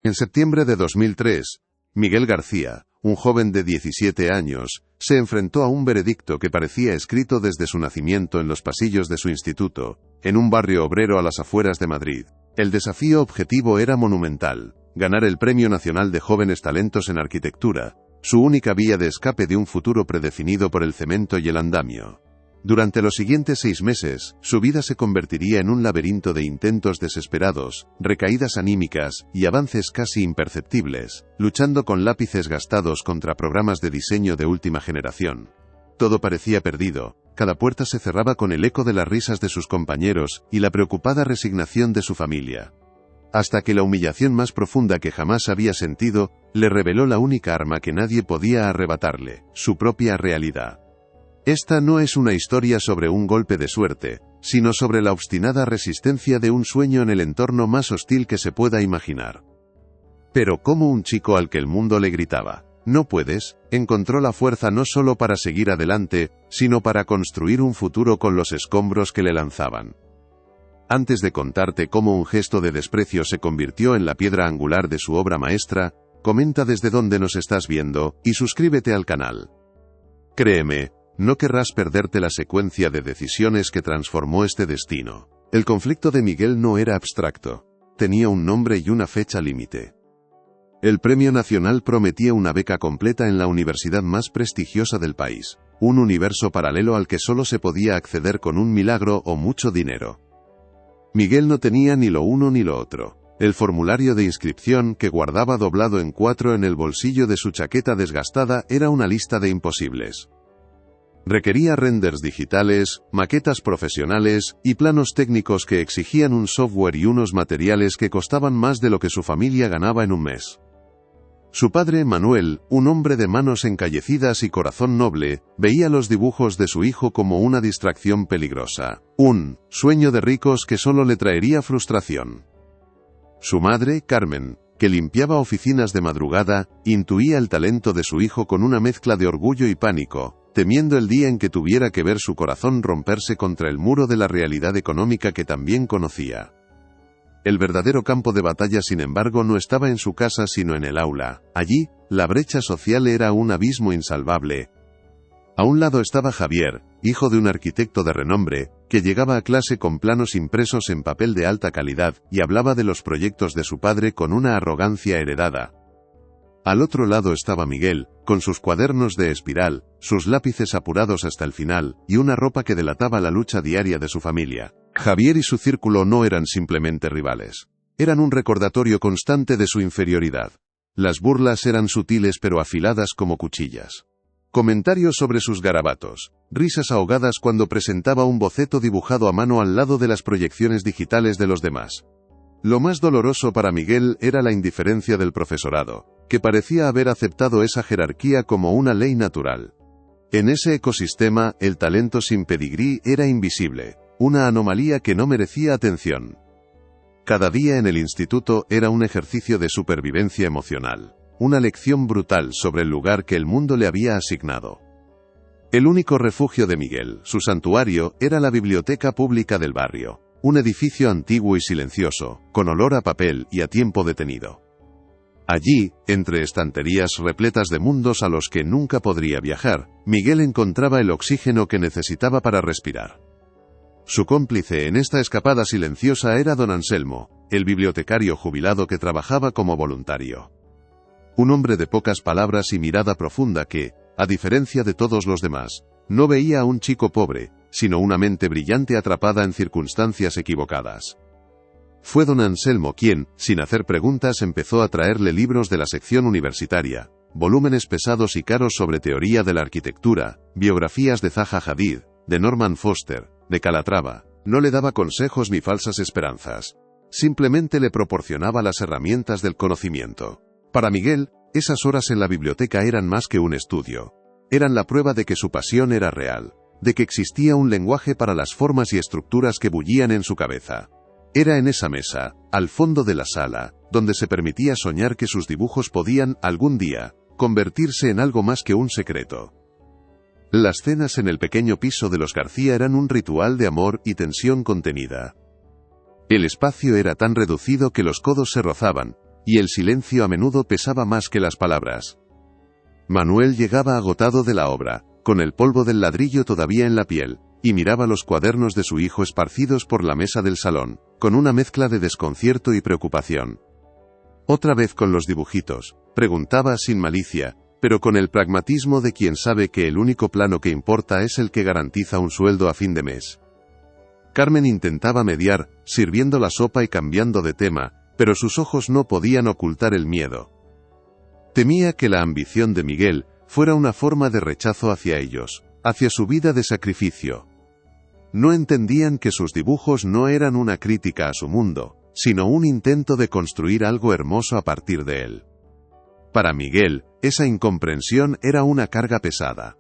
En septiembre de 2003, Miguel García, un joven de 17 años, se enfrentó a un veredicto que parecía escrito desde su nacimiento en los pasillos de su instituto, en un barrio obrero a las afueras de Madrid. El desafío objetivo era monumental: ganar el Premio Nacional de Jóvenes Talentos en Arquitectura, su única vía de escape de un futuro predefinido por el cemento y el andamio. Durante los siguientes 6 meses, su vida se convertiría en un laberinto de intentos desesperados, recaídas anímicas y avances casi imperceptibles, luchando con lápices gastados contra programas de diseño de última generación. Todo parecía perdido, cada puerta se cerraba con el eco de las risas de sus compañeros y la preocupada resignación de su familia. Hasta que la humillación más profunda que jamás había sentido, le reveló la única arma que nadie podía arrebatarle: su propia realidad. Esta no es una historia sobre un golpe de suerte, sino sobre la obstinada resistencia de un sueño en el entorno más hostil que se pueda imaginar. Pero como un chico al que el mundo le gritaba «no puedes», encontró la fuerza no solo para seguir adelante, sino para construir un futuro con los escombros que le lanzaban. Antes de contarte cómo un gesto de desprecio se convirtió en la piedra angular de su obra maestra, comenta desde dónde nos estás viendo, y suscríbete al canal. Créeme, no querrás perderte la secuencia de decisiones que transformó este destino. El conflicto de Miguel no era abstracto. Tenía un nombre y una fecha límite. El Premio Nacional prometía una beca completa en la universidad más prestigiosa del país, un universo paralelo al que solo se podía acceder con un milagro o mucho dinero. Miguel no tenía ni lo uno ni lo otro. El formulario de inscripción, que guardaba doblado en 4 en el bolsillo de su chaqueta desgastada, era una lista de imposibles. Requería renders digitales, maquetas profesionales y planos técnicos que exigían un software y unos materiales que costaban más de lo que su familia ganaba en un mes. Su padre, Manuel, un hombre de manos encallecidas y corazón noble, veía los dibujos de su hijo como una distracción peligrosa, un sueño de ricos que solo le traería frustración. Su madre, Carmen, que limpiaba oficinas de madrugada, intuía el talento de su hijo con una mezcla de orgullo y pánico, temiendo el día en que tuviera que ver su corazón romperse contra el muro de la realidad económica que también conocía. El verdadero campo de batalla, sin embargo, no estaba en su casa sino en el aula. Allí, la brecha social era un abismo insalvable. A un lado estaba Javier, hijo de un arquitecto de renombre, que llegaba a clase con planos impresos en papel de alta calidad, y hablaba de los proyectos de su padre con una arrogancia heredada. Al otro lado estaba Miguel, con sus cuadernos de espiral, sus lápices apurados hasta el final, y una ropa que delataba la lucha diaria de su familia. Javier y su círculo no eran simplemente rivales. Eran un recordatorio constante de su inferioridad. Las burlas eran sutiles pero afiladas como cuchillas. Comentarios sobre sus garabatos, risas ahogadas cuando presentaba un boceto dibujado a mano al lado de las proyecciones digitales de los demás. Lo más doloroso para Miguel era la indiferencia del profesorado, que parecía haber aceptado esa jerarquía como una ley natural. En ese ecosistema, el talento sin pedigrí era invisible, una anomalía que no merecía atención. Cada día en el instituto era un ejercicio de supervivencia emocional, una lección brutal sobre el lugar que el mundo le había asignado. El único refugio de Miguel, su santuario, era la biblioteca pública del barrio. Un edificio antiguo y silencioso, con olor a papel y a tiempo detenido. Allí, entre estanterías repletas de mundos a los que nunca podría viajar, Miguel encontraba el oxígeno que necesitaba para respirar. Su cómplice en esta escapada silenciosa era don Anselmo, el bibliotecario jubilado que trabajaba como voluntario. Un hombre de pocas palabras y mirada profunda que, a diferencia de todos los demás, no veía a un chico pobre, sino una mente brillante atrapada en circunstancias equivocadas. Fue don Anselmo quien, sin hacer preguntas, empezó a traerle libros de la sección universitaria, volúmenes pesados y caros sobre teoría de la arquitectura, biografías de Zaha Hadid, de Norman Foster, de Calatrava. No le daba consejos ni falsas esperanzas. Simplemente le proporcionaba las herramientas del conocimiento. Para Miguel, esas horas en la biblioteca eran más que un estudio. Eran la prueba de que su pasión era real, de que existía un lenguaje para las formas y estructuras que bullían en su cabeza. Era en esa mesa, al fondo de la sala, donde se permitía soñar que sus dibujos podían, algún día, convertirse en algo más que un secreto. Las cenas en el pequeño piso de los García eran un ritual de amor y tensión contenida. El espacio era tan reducido que los codos se rozaban, y el silencio a menudo pesaba más que las palabras. Manuel llegaba agotado de la obra, con el polvo del ladrillo todavía en la piel, y miraba los cuadernos de su hijo esparcidos por la mesa del salón, con una mezcla de desconcierto y preocupación. Otra vez con los dibujitos, preguntaba sin malicia, pero con el pragmatismo de quien sabe que el único plano que importa es el que garantiza un sueldo a fin de mes. Carmen intentaba mediar, sirviendo la sopa y cambiando de tema, pero sus ojos no podían ocultar el miedo. Temía que la ambición de Miguel fuera una forma de rechazo hacia ellos, hacia su vida de sacrificio. No entendían que sus dibujos no eran una crítica a su mundo, sino un intento de construir algo hermoso a partir de él. Para Miguel, esa incomprensión era una carga pesada.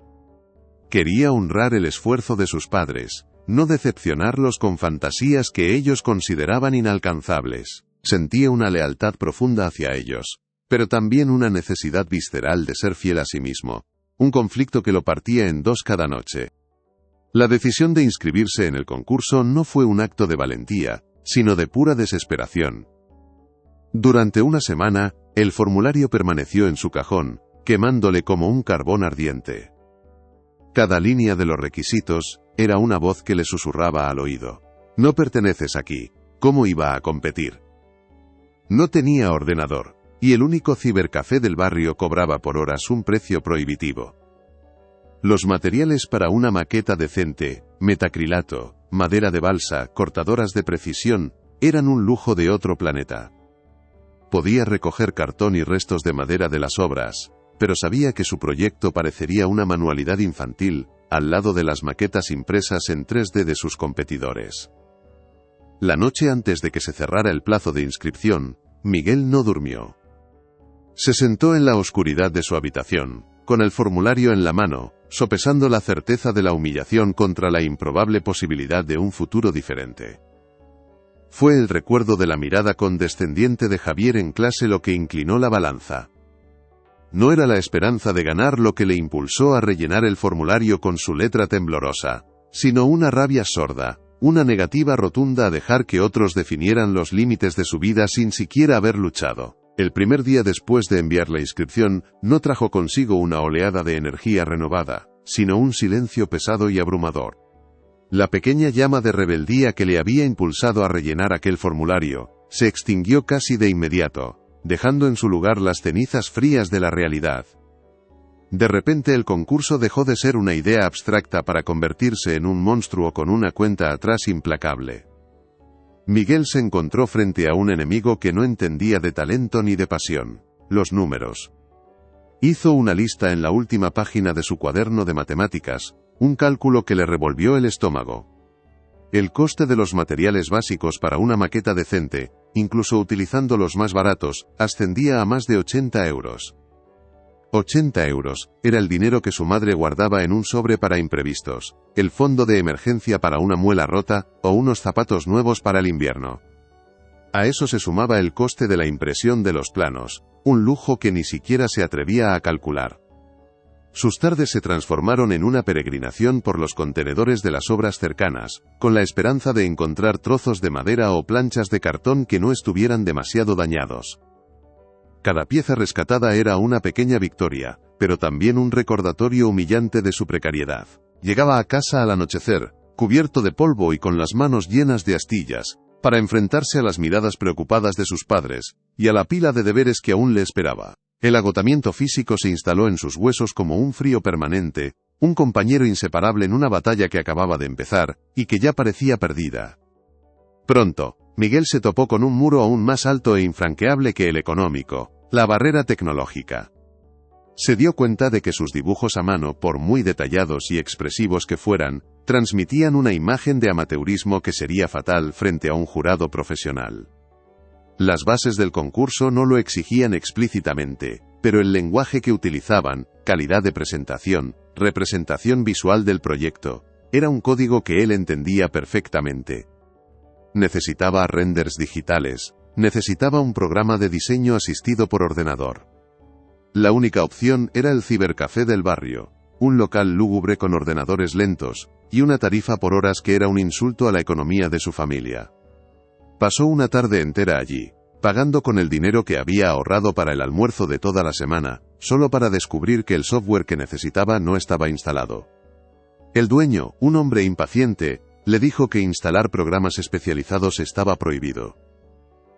Quería honrar el esfuerzo de sus padres, no decepcionarlos con fantasías que ellos consideraban inalcanzables. Sentía una lealtad profunda hacia ellos, pero también una necesidad visceral de ser fiel a sí mismo, un conflicto que lo partía en dos cada noche. La decisión de inscribirse en el concurso no fue un acto de valentía, sino de pura desesperación. Durante una semana, el formulario permaneció en su cajón, quemándole como un carbón ardiente. Cada línea de los requisitos era una voz que le susurraba al oído: «No perteneces aquí, ¿cómo iba a competir?». No tenía ordenador, y el único cibercafé del barrio cobraba por horas un precio prohibitivo. Los materiales para una maqueta decente, metacrilato, madera de balsa, cortadoras de precisión, eran un lujo de otro planeta. Podía recoger cartón y restos de madera de las obras, pero sabía que su proyecto parecería una manualidad infantil, al lado de las maquetas impresas en 3D de sus competidores. La noche antes de que se cerrara el plazo de inscripción, Miguel no durmió. Se sentó en la oscuridad de su habitación, con el formulario en la mano, sopesando la certeza de la humillación contra la improbable posibilidad de un futuro diferente. Fue el recuerdo de la mirada condescendiente de Javier en clase lo que inclinó la balanza. No era la esperanza de ganar lo que le impulsó a rellenar el formulario con su letra temblorosa, sino una rabia sorda, una negativa rotunda a dejar que otros definieran los límites de su vida sin siquiera haber luchado. El primer día después de enviar la inscripción, no trajo consigo una oleada de energía renovada, sino un silencio pesado y abrumador. La pequeña llama de rebeldía que le había impulsado a rellenar aquel formulario, se extinguió casi de inmediato, dejando en su lugar las cenizas frías de la realidad. De repente el concurso dejó de ser una idea abstracta para convertirse en un monstruo con una cuenta atrás implacable. Miguel se encontró frente a un enemigo que no entendía de talento ni de pasión: los números. Hizo una lista en la última página de su cuaderno de matemáticas, un cálculo que le revolvió el estómago. El coste de los materiales básicos para una maqueta decente, incluso utilizando los más baratos, ascendía a más de 80 euros. 80 euros, era el dinero que su madre guardaba en un sobre para imprevistos, el fondo de emergencia para una muela rota, o unos zapatos nuevos para el invierno. A eso se sumaba el coste de la impresión de los planos, un lujo que ni siquiera se atrevía a calcular. Sus tardes se transformaron en una peregrinación por los contenedores de las obras cercanas, con la esperanza de encontrar trozos de madera o planchas de cartón que no estuvieran demasiado dañados. Cada pieza rescatada era una pequeña victoria, pero también un recordatorio humillante de su precariedad. Llegaba a casa al anochecer, cubierto de polvo y con las manos llenas de astillas, para enfrentarse a las miradas preocupadas de sus padres, y a la pila de deberes que aún le esperaba. El agotamiento físico se instaló en sus huesos como un frío permanente, un compañero inseparable en una batalla que acababa de empezar, y que ya parecía perdida. Pronto, Miguel se topó con un muro aún más alto e infranqueable que el económico: la barrera tecnológica. Se dio cuenta de que sus dibujos a mano, por muy detallados y expresivos que fueran, transmitían una imagen de amateurismo que sería fatal frente a un jurado profesional. Las bases del concurso no lo exigían explícitamente, pero el lenguaje que utilizaban, calidad de presentación, representación visual del proyecto, era un código que él entendía perfectamente. Necesitaba renders digitales, necesitaba un programa de diseño asistido por ordenador. La única opción era el cibercafé del barrio, un local lúgubre con ordenadores lentos, y una tarifa por horas que era un insulto a la economía de su familia. Pasó una tarde entera allí, pagando con el dinero que había ahorrado para el almuerzo de toda la semana, solo para descubrir que el software que necesitaba no estaba instalado. El dueño, un hombre impaciente, le dijo que instalar programas especializados estaba prohibido.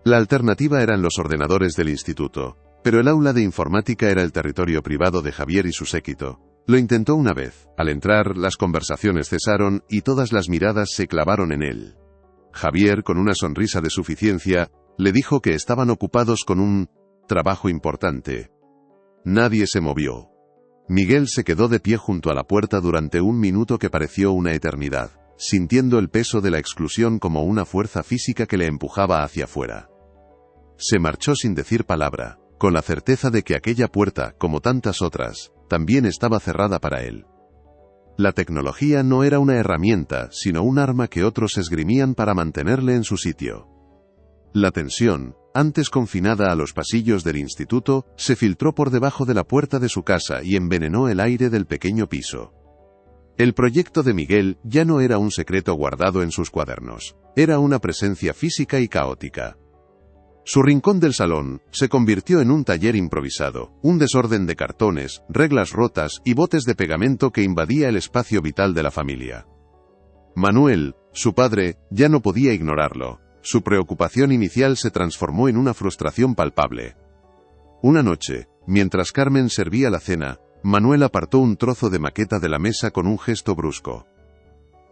La alternativa eran los ordenadores del instituto, pero el aula de informática era el territorio privado de Javier y su séquito. Lo intentó una vez. Al entrar, las conversaciones cesaron y todas las miradas se clavaron en él. Javier, con una sonrisa de suficiencia, le dijo que estaban ocupados con un trabajo importante. Nadie se movió. Miguel se quedó de pie junto a la puerta durante un minuto que pareció una eternidad, sintiendo el peso de la exclusión como una fuerza física que le empujaba hacia afuera. Se marchó sin decir palabra, con la certeza de que aquella puerta, como tantas otras, también estaba cerrada para él. La tecnología no era una herramienta, sino un arma que otros esgrimían para mantenerle en su sitio. La tensión, antes confinada a los pasillos del instituto, se filtró por debajo de la puerta de su casa y envenenó el aire del pequeño piso. El proyecto de Miguel ya no era un secreto guardado en sus cuadernos, era una presencia física y caótica. Su rincón del salón se convirtió en un taller improvisado, un desorden de cartones, reglas rotas y botes de pegamento que invadía el espacio vital de la familia. Manuel, su padre, ya no podía ignorarlo. Su preocupación inicial se transformó en una frustración palpable. Una noche, mientras Carmen servía la cena, Manuel apartó un trozo de maqueta de la mesa con un gesto brusco.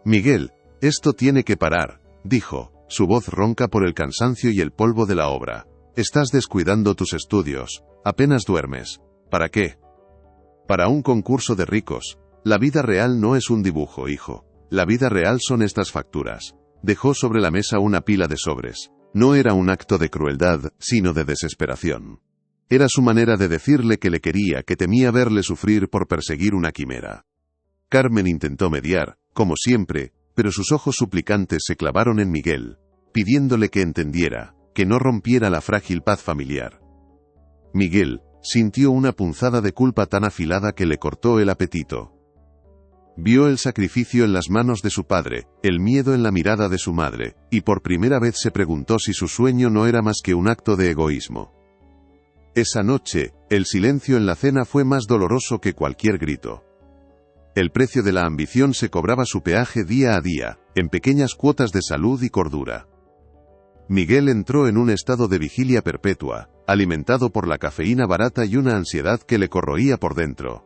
«Miguel, esto tiene que parar», dijo, su voz ronca por el cansancio y el polvo de la obra. «Estás descuidando tus estudios, apenas duermes. ¿Para qué?» «Para un concurso de ricos. La vida real no es un dibujo, hijo. La vida real son estas facturas». Dejó sobre la mesa una pila de sobres. No era un acto de crueldad, sino de desesperación. Era su manera de decirle que le quería, que temía verle sufrir por perseguir una quimera. Carmen intentó mediar, como siempre, pero sus ojos suplicantes se clavaron en Miguel, pidiéndole que entendiera, que no rompiera la frágil paz familiar. Miguel sintió una punzada de culpa tan afilada que le cortó el apetito. Vio el sacrificio en las manos de su padre, el miedo en la mirada de su madre, y por primera vez se preguntó si su sueño no era más que un acto de egoísmo. Esa noche, el silencio en la cena fue más doloroso que cualquier grito. El precio de la ambición se cobraba su peaje día a día, en pequeñas cuotas de salud y cordura. Miguel entró en un estado de vigilia perpetua, alimentado por la cafeína barata y una ansiedad que le corroía por dentro.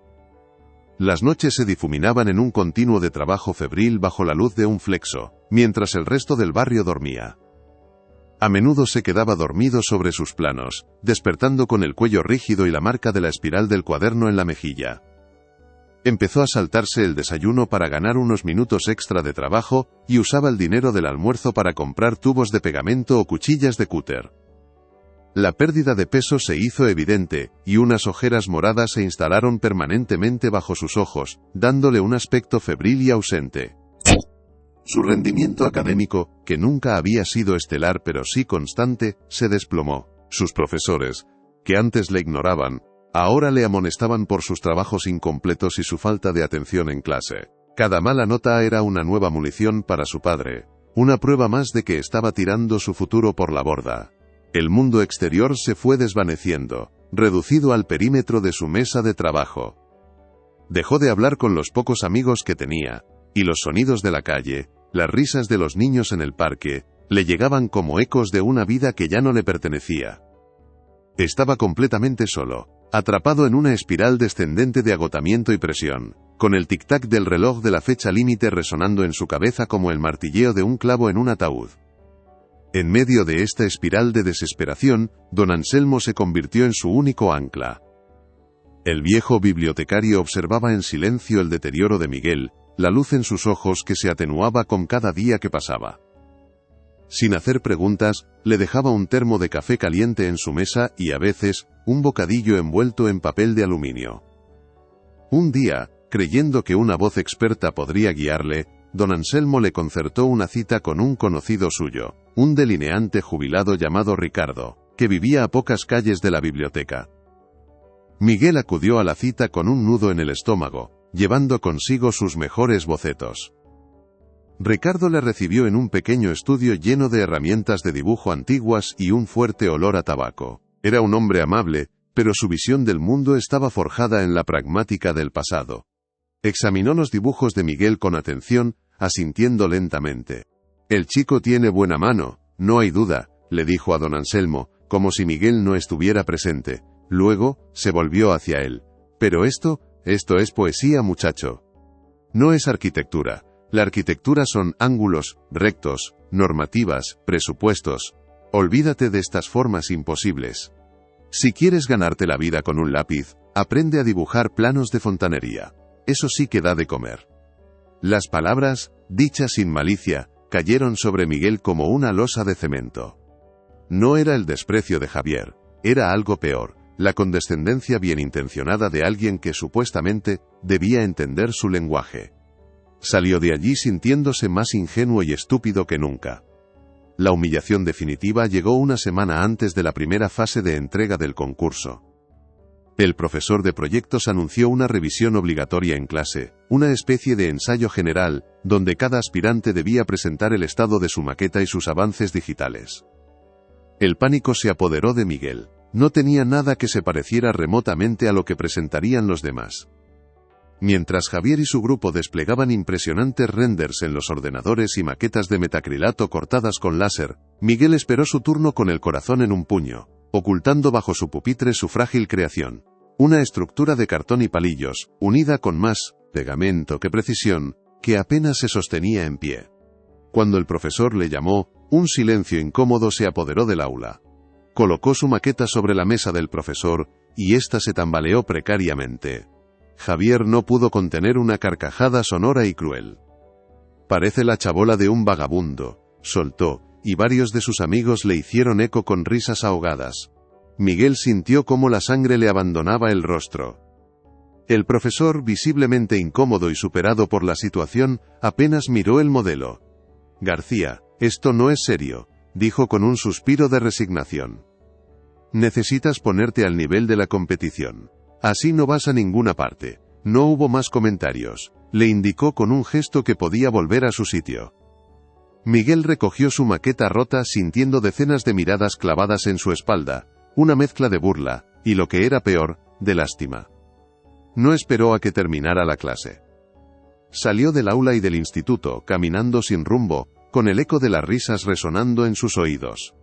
Las noches se difuminaban en un continuo de trabajo febril bajo la luz de un flexo, mientras el resto del barrio dormía. A menudo se quedaba dormido sobre sus planos, despertando con el cuello rígido y la marca de la espiral del cuaderno en la mejilla. Empezó a saltarse el desayuno para ganar unos minutos extra de trabajo, y usaba el dinero del almuerzo para comprar tubos de pegamento o cuchillas de cúter. La pérdida de peso se hizo evidente, y unas ojeras moradas se instalaron permanentemente bajo sus ojos, dándole un aspecto febril y ausente. Su rendimiento académico, que nunca había sido estelar pero sí constante, se desplomó. Sus profesores, que antes le ignoraban, ahora le amonestaban por sus trabajos incompletos y su falta de atención en clase. Cada mala nota era una nueva munición para su padre, una prueba más de que estaba tirando su futuro por la borda. El mundo exterior se fue desvaneciendo, reducido al perímetro de su mesa de trabajo. Dejó de hablar con los pocos amigos que tenía, y los sonidos de la calle, las risas de los niños en el parque, le llegaban como ecos de una vida que ya no le pertenecía. Estaba completamente solo, atrapado en una espiral descendente de agotamiento y presión, con el tic-tac del reloj de la fecha límite resonando en su cabeza como el martilleo de un clavo en un ataúd. En medio de esta espiral de desesperación, don Anselmo se convirtió en su único ancla. El viejo bibliotecario observaba en silencio el deterioro de Miguel, la luz en sus ojos que se atenuaba con cada día que pasaba. Sin hacer preguntas, le dejaba un termo de café caliente en su mesa y a veces, un bocadillo envuelto en papel de aluminio. Un día, creyendo que una voz experta podría guiarle, don Anselmo le concertó una cita con un conocido suyo, un delineante jubilado llamado Ricardo, que vivía a pocas calles de la biblioteca. Miguel acudió a la cita con un nudo en el estómago, llevando consigo sus mejores bocetos. Ricardo le recibió en un pequeño estudio lleno de herramientas de dibujo antiguas y un fuerte olor a tabaco. Era un hombre amable, pero su visión del mundo estaba forjada en la pragmática del pasado. Examinó los dibujos de Miguel con atención, asintiendo lentamente. «El chico tiene buena mano, no hay duda», le dijo a don Anselmo, como si Miguel no estuviera presente. Luego, se volvió hacia él. «Pero esto es poesía, muchacho. No es arquitectura. La arquitectura son ángulos, rectos, normativas, presupuestos. Olvídate de estas formas imposibles. Si quieres ganarte la vida con un lápiz, aprende a dibujar planos de fontanería. Eso sí que da de comer». Las palabras, dichas sin malicia, cayeron sobre Miguel como una losa de cemento. No era el desprecio de Javier, era algo peor, la condescendencia bien intencionada de alguien que supuestamente debía entender su lenguaje. Salió de allí sintiéndose más ingenuo y estúpido que nunca. La humillación definitiva llegó una semana antes de la primera fase de entrega del concurso. El profesor de proyectos anunció una revisión obligatoria en clase, una especie de ensayo general, donde cada aspirante debía presentar el estado de su maqueta y sus avances digitales. El pánico se apoderó de Miguel. No tenía nada que se pareciera remotamente a lo que presentarían los demás. Mientras Javier y su grupo desplegaban impresionantes renders en los ordenadores y maquetas de metacrilato cortadas con láser, Miguel esperó su turno con el corazón en un puño, ocultando bajo su pupitre su frágil creación. Una estructura de cartón y palillos, unida con más pegamento que precisión, que apenas se sostenía en pie. Cuando el profesor le llamó, un silencio incómodo se apoderó del aula. Colocó su maqueta sobre la mesa del profesor, y ésta se tambaleó precariamente. Javier no pudo contener una carcajada sonora y cruel. «Parece la chabola de un vagabundo», soltó, y varios de sus amigos le hicieron eco con risas ahogadas. Miguel sintió cómo la sangre le abandonaba el rostro. El profesor, visiblemente incómodo y superado por la situación, apenas miró el modelo. «García, esto no es serio», dijo con un suspiro de resignación. «Necesitas ponerte al nivel de la competición. Así no vas a ninguna parte». No hubo más comentarios. Le indicó con un gesto que podía volver a su sitio. Miguel recogió su maqueta rota sintiendo decenas de miradas clavadas en su espalda, una mezcla de burla, y lo que era peor, de lástima. No esperó a que terminara la clase. Salió del aula y del instituto, caminando sin rumbo, con el eco de las risas resonando en sus oídos.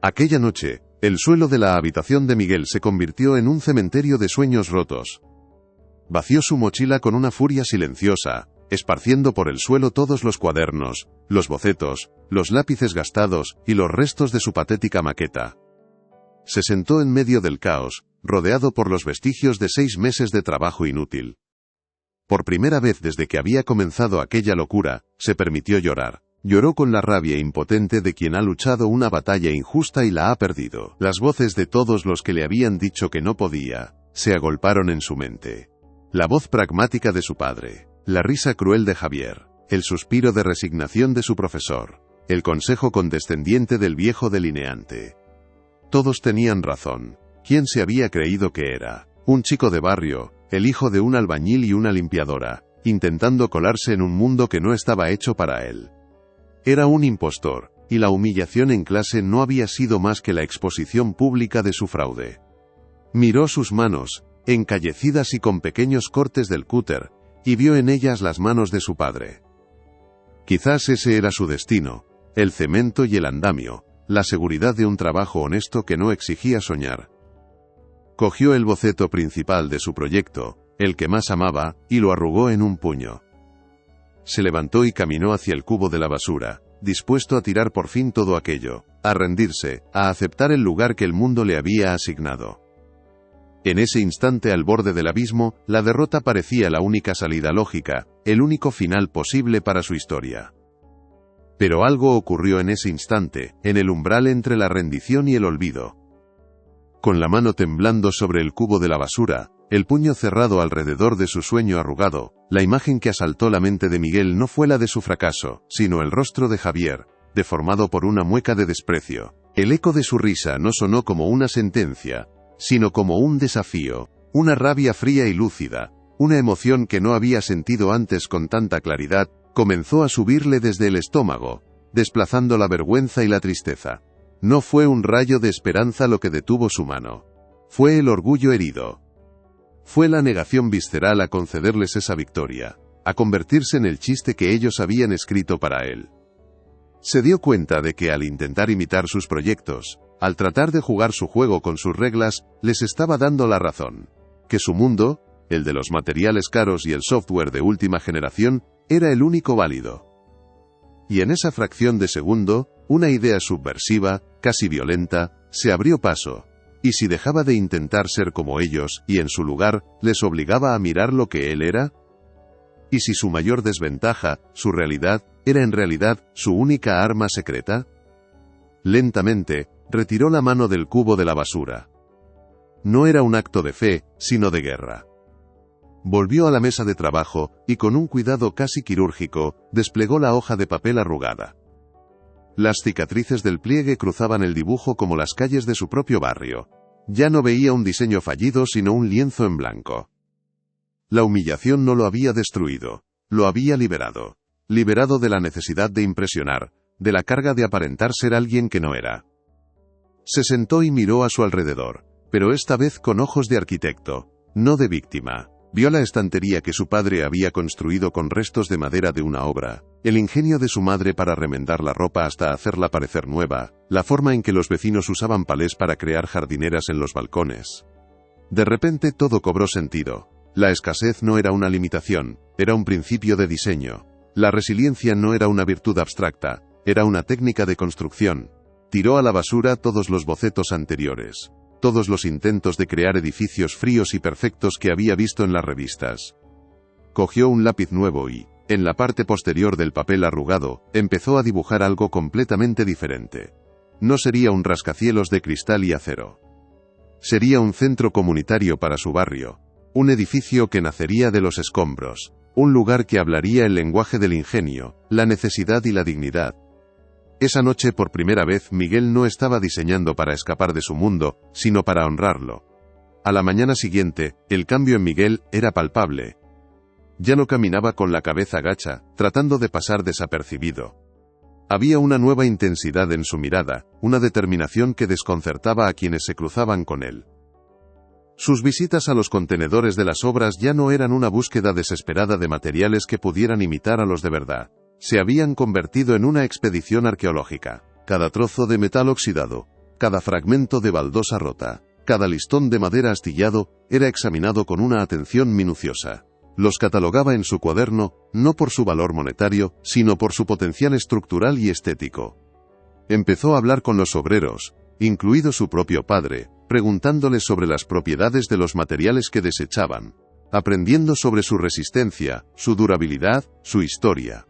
Aquella noche, el suelo de la habitación de Miguel se convirtió en un cementerio de sueños rotos. Vació su mochila con una furia silenciosa, esparciendo por el suelo todos los cuadernos, los bocetos, los lápices gastados y los restos de su patética maqueta. Se sentó en medio del caos, rodeado por los vestigios de 6 meses de trabajo inútil. Por primera vez desde que había comenzado aquella locura, se permitió llorar. Lloró con la rabia impotente de quien ha luchado una batalla injusta y la ha perdido. Las voces de todos los que le habían dicho que no podía, se agolparon en su mente. La voz pragmática de su padre, la risa cruel de Javier, el suspiro de resignación de su profesor, el consejo condescendiente del viejo delineante. Todos tenían razón. ¿Quién se había creído que era? Un chico de barrio, el hijo de un albañil y una limpiadora, intentando colarse en un mundo que no estaba hecho para él. Era un impostor, y la humillación en clase no había sido más que la exposición pública de su fraude. Miró sus manos, encallecidas y con pequeños cortes del cúter, y vio en ellas las manos de su padre. Quizás ese era su destino, el cemento y el andamio, la seguridad de un trabajo honesto que no exigía soñar. Cogió el boceto principal de su proyecto, el que más amaba, y lo arrugó en un puño. Se levantó y caminó hacia el cubo de la basura, dispuesto a tirar por fin todo aquello, a rendirse, a aceptar el lugar que el mundo le había asignado. En ese instante al borde del abismo, la derrota parecía la única salida lógica, el único final posible para su historia. Pero algo ocurrió en ese instante, en el umbral entre la rendición y el olvido. Con la mano temblando sobre el cubo de la basura, el puño cerrado alrededor de su sueño arrugado, la imagen que asaltó la mente de Miguel no fue la de su fracaso, sino el rostro de Javier, deformado por una mueca de desprecio. El eco de su risa no sonó como una sentencia, sino como un desafío, una rabia fría y lúcida, una emoción que no había sentido antes con tanta claridad, comenzó a subirle desde el estómago, desplazando la vergüenza y la tristeza. No fue un rayo de esperanza lo que detuvo su mano. Fue el orgullo herido. Fue la negación visceral a concederles esa victoria, a convertirse en el chiste que ellos habían escrito para él. Se dio cuenta de que al intentar imitar sus proyectos, al tratar de jugar su juego con sus reglas, les estaba dando la razón. Que su mundo, el de los materiales caros y el software de última generación, era el único válido. Y en esa fracción de segundo, una idea subversiva, casi violenta, se abrió paso. ¿Y si dejaba de intentar ser como ellos, y en su lugar, les obligaba a mirar lo que él era? ¿Y si su mayor desventaja, su realidad, era en realidad su única arma secreta? Lentamente, retiró la mano del cubo de la basura. No era un acto de fe, sino de guerra. Volvió a la mesa de trabajo, y con un cuidado casi quirúrgico, desplegó la hoja de papel arrugada. Las cicatrices del pliegue cruzaban el dibujo como las calles de su propio barrio. Ya no veía un diseño fallido sino un lienzo en blanco. La humillación no lo había destruido, lo había liberado. Liberado de la necesidad de impresionar, de la carga de aparentar ser alguien que no era. Se sentó y miró a su alrededor, pero esta vez con ojos de arquitecto, no de víctima. Vio la estantería que su padre había construido con restos de madera de una obra, el ingenio de su madre para remendar la ropa hasta hacerla parecer nueva, la forma en que los vecinos usaban palés para crear jardineras en los balcones. De repente todo cobró sentido. La escasez no era una limitación, era un principio de diseño. La resiliencia no era una virtud abstracta, era una técnica de construcción. Tiró a la basura todos los bocetos anteriores, todos los intentos de crear edificios fríos y perfectos que había visto en las revistas. Cogió un lápiz nuevo y, en la parte posterior del papel arrugado, empezó a dibujar algo completamente diferente. No sería un rascacielos de cristal y acero. Sería un centro comunitario para su barrio, un edificio que nacería de los escombros, un lugar que hablaría el lenguaje del ingenio, la necesidad y la dignidad. Esa noche por primera vez Miguel no estaba diseñando para escapar de su mundo, sino para honrarlo. A la mañana siguiente, el cambio en Miguel era palpable. Ya no caminaba con la cabeza gacha, tratando de pasar desapercibido. Había una nueva intensidad en su mirada, una determinación que desconcertaba a quienes se cruzaban con él. Sus visitas a los contenedores de las obras ya no eran una búsqueda desesperada de materiales que pudieran imitar a los de verdad. Se habían convertido en una expedición arqueológica. Cada trozo de metal oxidado, cada fragmento de baldosa rota, cada listón de madera astillado, era examinado con una atención minuciosa. Los catalogaba en su cuaderno, no por su valor monetario, sino por su potencial estructural y estético. Empezó a hablar con los obreros, incluido su propio padre, preguntándoles sobre las propiedades de los materiales que desechaban, aprendiendo sobre su resistencia, su durabilidad, su historia.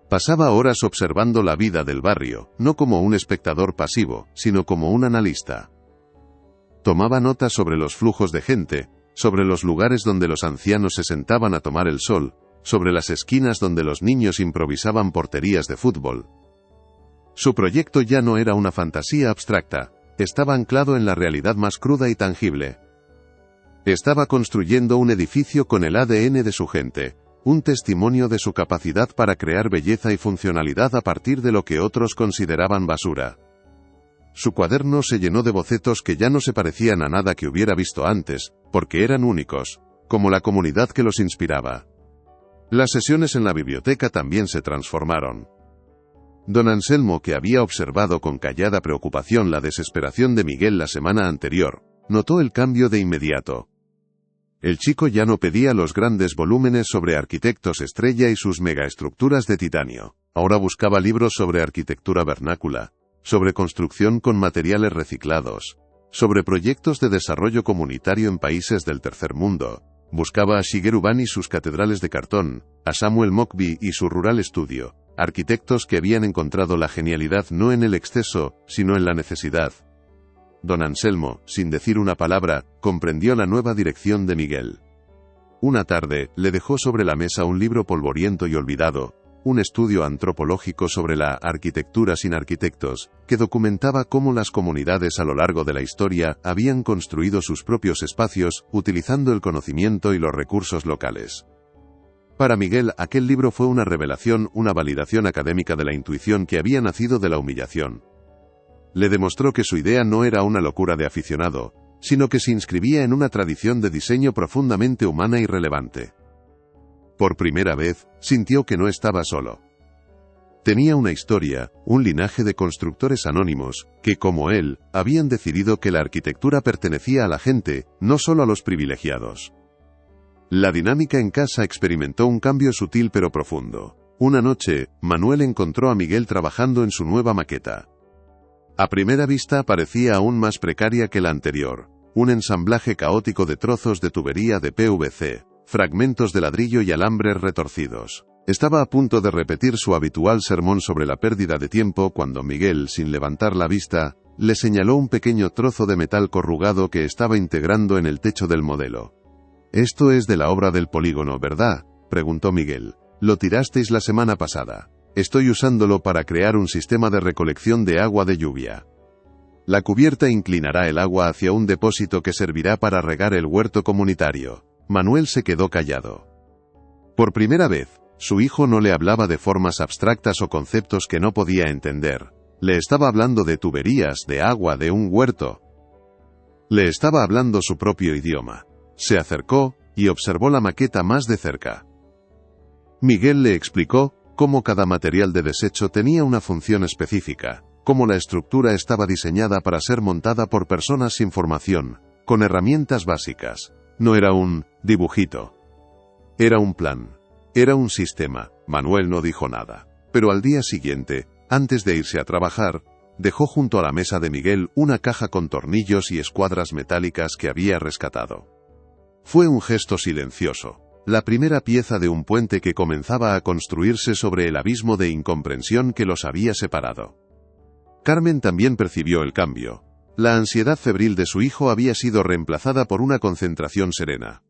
Pasaba horas observando la vida del barrio, no como un espectador pasivo, sino como un analista. Tomaba notas sobre los flujos de gente, sobre los lugares donde los ancianos se sentaban a tomar el sol, sobre las esquinas donde los niños improvisaban porterías de fútbol. Su proyecto ya no era una fantasía abstracta, estaba anclado en la realidad más cruda y tangible. Estaba construyendo un edificio con el ADN de su gente, un testimonio de su capacidad para crear belleza y funcionalidad a partir de lo que otros consideraban basura. Su cuaderno se llenó de bocetos que ya no se parecían a nada que hubiera visto antes, porque eran únicos, como la comunidad que los inspiraba. Las sesiones en la biblioteca también se transformaron. Don Anselmo, que había observado con callada preocupación la desesperación de Miguel la semana anterior, notó el cambio de inmediato. El chico ya no pedía los grandes volúmenes sobre arquitectos estrella y sus megaestructuras de titanio. Ahora buscaba libros sobre arquitectura vernácula, sobre construcción con materiales reciclados, sobre proyectos de desarrollo comunitario en países del tercer mundo. Buscaba a Shigeru Ban y sus catedrales de cartón, a Samuel Mockbee y su rural estudio, arquitectos que habían encontrado la genialidad no en el exceso, sino en la necesidad. Don Anselmo, sin decir una palabra, comprendió la nueva dirección de Miguel. Una tarde, le dejó sobre la mesa un libro polvoriento y olvidado, un estudio antropológico sobre la arquitectura sin arquitectos, que documentaba cómo las comunidades a lo largo de la historia habían construido sus propios espacios, utilizando el conocimiento y los recursos locales. Para Miguel, aquel libro fue una revelación, una validación académica de la intuición que había nacido de la humillación. Le demostró que su idea no era una locura de aficionado, sino que se inscribía en una tradición de diseño profundamente humana y relevante. Por primera vez, sintió que no estaba solo. Tenía una historia, un linaje de constructores anónimos, que como él, habían decidido que la arquitectura pertenecía a la gente, no solo a los privilegiados. La dinámica en casa experimentó un cambio sutil pero profundo. Una noche, Manuel encontró a Miguel trabajando en su nueva maqueta. A primera vista parecía aún más precaria que la anterior, un ensamblaje caótico de trozos de tubería de PVC, fragmentos de ladrillo y alambres retorcidos. Estaba a punto de repetir su habitual sermón sobre la pérdida de tiempo cuando Miguel, sin levantar la vista, le señaló un pequeño trozo de metal corrugado que estaba integrando en el techo del modelo. «Esto es de la obra del polígono, ¿verdad?», preguntó Miguel. «Lo tirasteis la semana pasada. Estoy usándolo para crear un sistema de recolección de agua de lluvia. La cubierta inclinará el agua hacia un depósito que servirá para regar el huerto comunitario». Manuel se quedó callado. Por primera vez, su hijo no le hablaba de formas abstractas o conceptos que no podía entender. Le estaba hablando de tuberías, de agua, de un huerto. Le estaba hablando su propio idioma. Se acercó y observó la maqueta más de cerca. Miguel le explicó cómo cada material de desecho tenía una función específica, cómo la estructura estaba diseñada para ser montada por personas sin formación, con herramientas básicas. No era un dibujito. Era un plan. Era un sistema. Manuel no dijo nada. Pero al día siguiente, antes de irse a trabajar, dejó junto a la mesa de Miguel una caja con tornillos y escuadras metálicas que había rescatado. Fue un gesto silencioso, la primera pieza de un puente que comenzaba a construirse sobre el abismo de incomprensión que los había separado. Carmen también percibió el cambio. La ansiedad febril de su hijo había sido reemplazada por una concentración serena.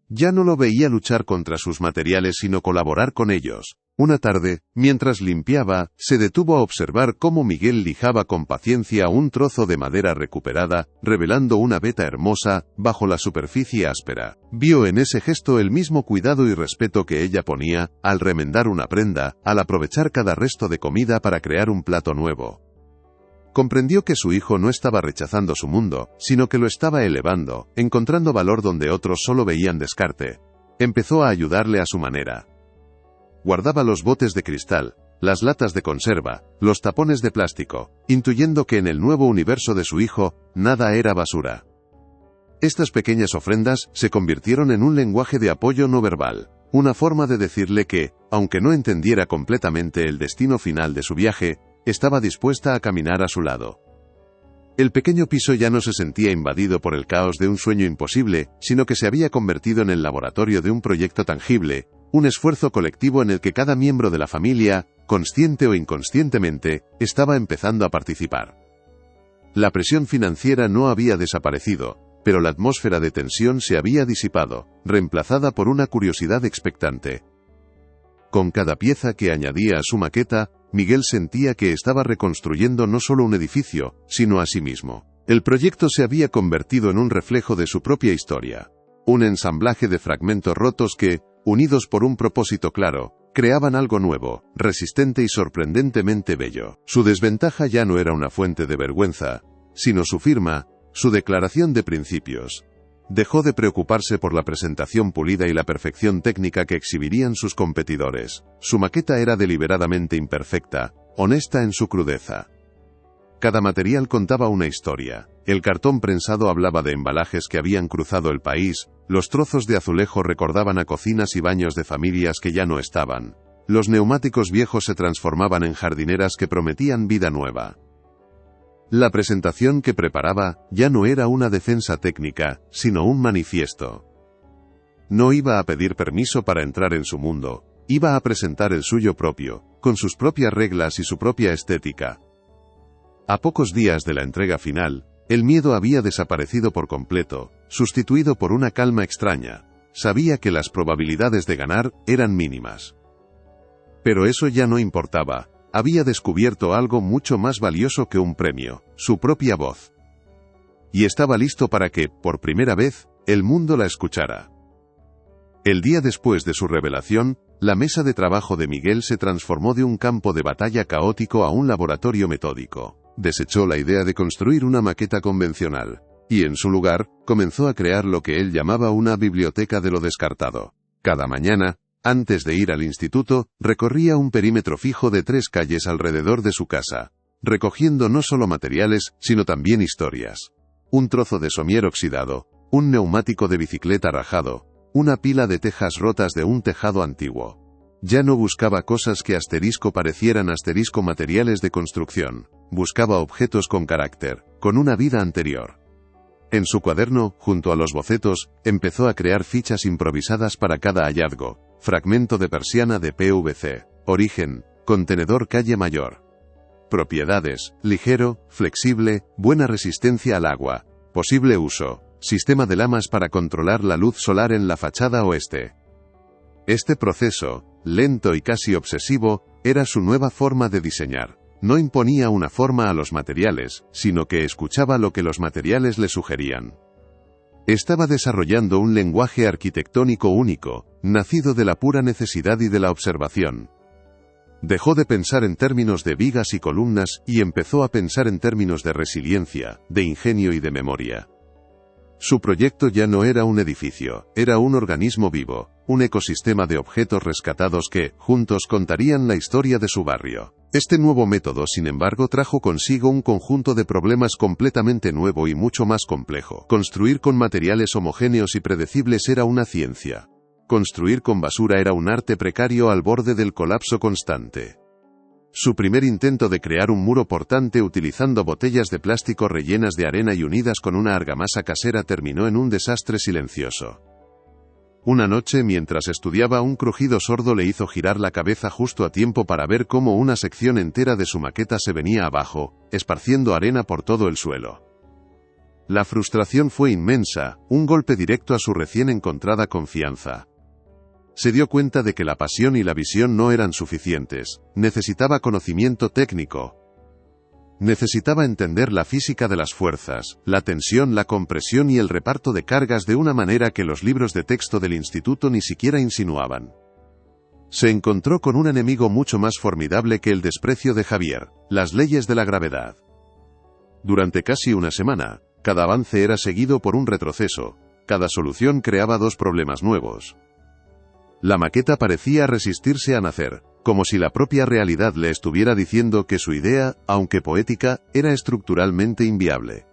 Ya no lo veía luchar contra sus materiales sino colaborar con ellos. Una tarde, mientras limpiaba, se detuvo a observar cómo Miguel lijaba con paciencia un trozo de madera recuperada, revelando una veta hermosa, bajo la superficie áspera. Vio en ese gesto el mismo cuidado y respeto que ella ponía, al remendar una prenda, al aprovechar cada resto de comida para crear un plato nuevo. Comprendió que su hijo no estaba rechazando su mundo, sino que lo estaba elevando, encontrando valor donde otros solo veían descarte. Empezó a ayudarle a su manera. Guardaba los botes de cristal, las latas de conserva, los tapones de plástico, intuyendo que en el nuevo universo de su hijo, nada era basura. Estas pequeñas ofrendas se convirtieron en un lenguaje de apoyo no verbal, una forma de decirle que, aunque no entendiera completamente el destino final de su viaje, estaba dispuesta a caminar a su lado. El pequeño piso ya no se sentía invadido por el caos de un sueño imposible, sino que se había convertido en el laboratorio de un proyecto tangible, un esfuerzo colectivo en el que cada miembro de la familia, consciente o inconscientemente, estaba empezando a participar. La presión financiera no había desaparecido, pero la atmósfera de tensión se había disipado, reemplazada por una curiosidad expectante. Con cada pieza que añadía a su maqueta, Miguel sentía que estaba reconstruyendo no solo un edificio, sino a sí mismo. El proyecto se había convertido en un reflejo de su propia historia. Un ensamblaje de fragmentos rotos que, unidos por un propósito claro, creaban algo nuevo, resistente y sorprendentemente bello. Su desventaja ya no era una fuente de vergüenza, sino su firma, su declaración de principios. Dejó de preocuparse por la presentación pulida y la perfección técnica que exhibirían sus competidores. Su maqueta era deliberadamente imperfecta, honesta en su crudeza. Cada material contaba una historia. El cartón prensado hablaba de embalajes que habían cruzado el país, los trozos de azulejo recordaban a cocinas y baños de familias que ya no estaban. Los neumáticos viejos se transformaban en jardineras que prometían vida nueva. La presentación que preparaba ya no era una defensa técnica, sino un manifiesto. No iba a pedir permiso para entrar en su mundo, iba a presentar el suyo propio, con sus propias reglas y su propia estética. A pocos días de la entrega final, el miedo había desaparecido por completo, sustituido por una calma extraña. Sabía que las probabilidades de ganar eran mínimas. Pero eso ya no importaba. Había descubierto algo mucho más valioso que un premio, su propia voz. Y estaba listo para que, por primera vez, el mundo la escuchara. El día después de su revelación, la mesa de trabajo de Miguel se transformó de un campo de batalla caótico a un laboratorio metódico. Desechó la idea de construir una maqueta convencional, y en su lugar, comenzó a crear lo que él llamaba una biblioteca de lo descartado. Cada mañana, antes de ir al instituto, recorría un perímetro fijo de 3 calles alrededor de su casa, recogiendo no solo materiales, sino también historias. Un trozo de somier oxidado, un neumático de bicicleta rajado, una pila de tejas rotas de un tejado antiguo. Ya no buscaba cosas que parecieran materiales de construcción. Buscaba objetos con carácter, con una vida anterior. En su cuaderno, junto a los bocetos, empezó a crear fichas improvisadas para cada hallazgo. Fragmento de persiana de PVC. Origen, contenedor calle mayor. Propiedades, ligero, flexible, buena resistencia al agua. Posible uso, sistema de lamas para controlar la luz solar en la fachada oeste. Este proceso, lento y casi obsesivo, era su nueva forma de diseñar. No imponía una forma a los materiales, sino que escuchaba lo que los materiales le sugerían. Estaba desarrollando un lenguaje arquitectónico único, nacido de la pura necesidad y de la observación. Dejó de pensar en términos de vigas y columnas y empezó a pensar en términos de resiliencia, de ingenio y de memoria. Su proyecto ya no era un edificio, era un organismo vivo, un ecosistema de objetos rescatados que, juntos, contarían la historia de su barrio. Este nuevo método, sin embargo, trajo consigo un conjunto de problemas completamente nuevo y mucho más complejo. Construir con materiales homogéneos y predecibles era una ciencia. Construir con basura era un arte precario al borde del colapso constante. Su primer intento de crear un muro portante utilizando botellas de plástico rellenas de arena y unidas con una argamasa casera terminó en un desastre silencioso. Una noche, mientras estudiaba, un crujido sordo le hizo girar la cabeza justo a tiempo para ver cómo una sección entera de su maqueta se venía abajo, esparciendo arena por todo el suelo. La frustración fue inmensa, un golpe directo a su recién encontrada confianza. Se dio cuenta de que la pasión y la visión no eran suficientes. Necesitaba conocimiento técnico. Necesitaba entender la física de las fuerzas, la tensión, la compresión y el reparto de cargas de una manera que los libros de texto del instituto ni siquiera insinuaban. Se encontró con un enemigo mucho más formidable que el desprecio de Javier: las leyes de la gravedad. Durante casi una semana, cada avance era seguido por un retroceso. Cada solución creaba 2 problemas nuevos. La maqueta parecía resistirse a nacer, como si la propia realidad le estuviera diciendo que su idea, aunque poética, era estructuralmente inviable.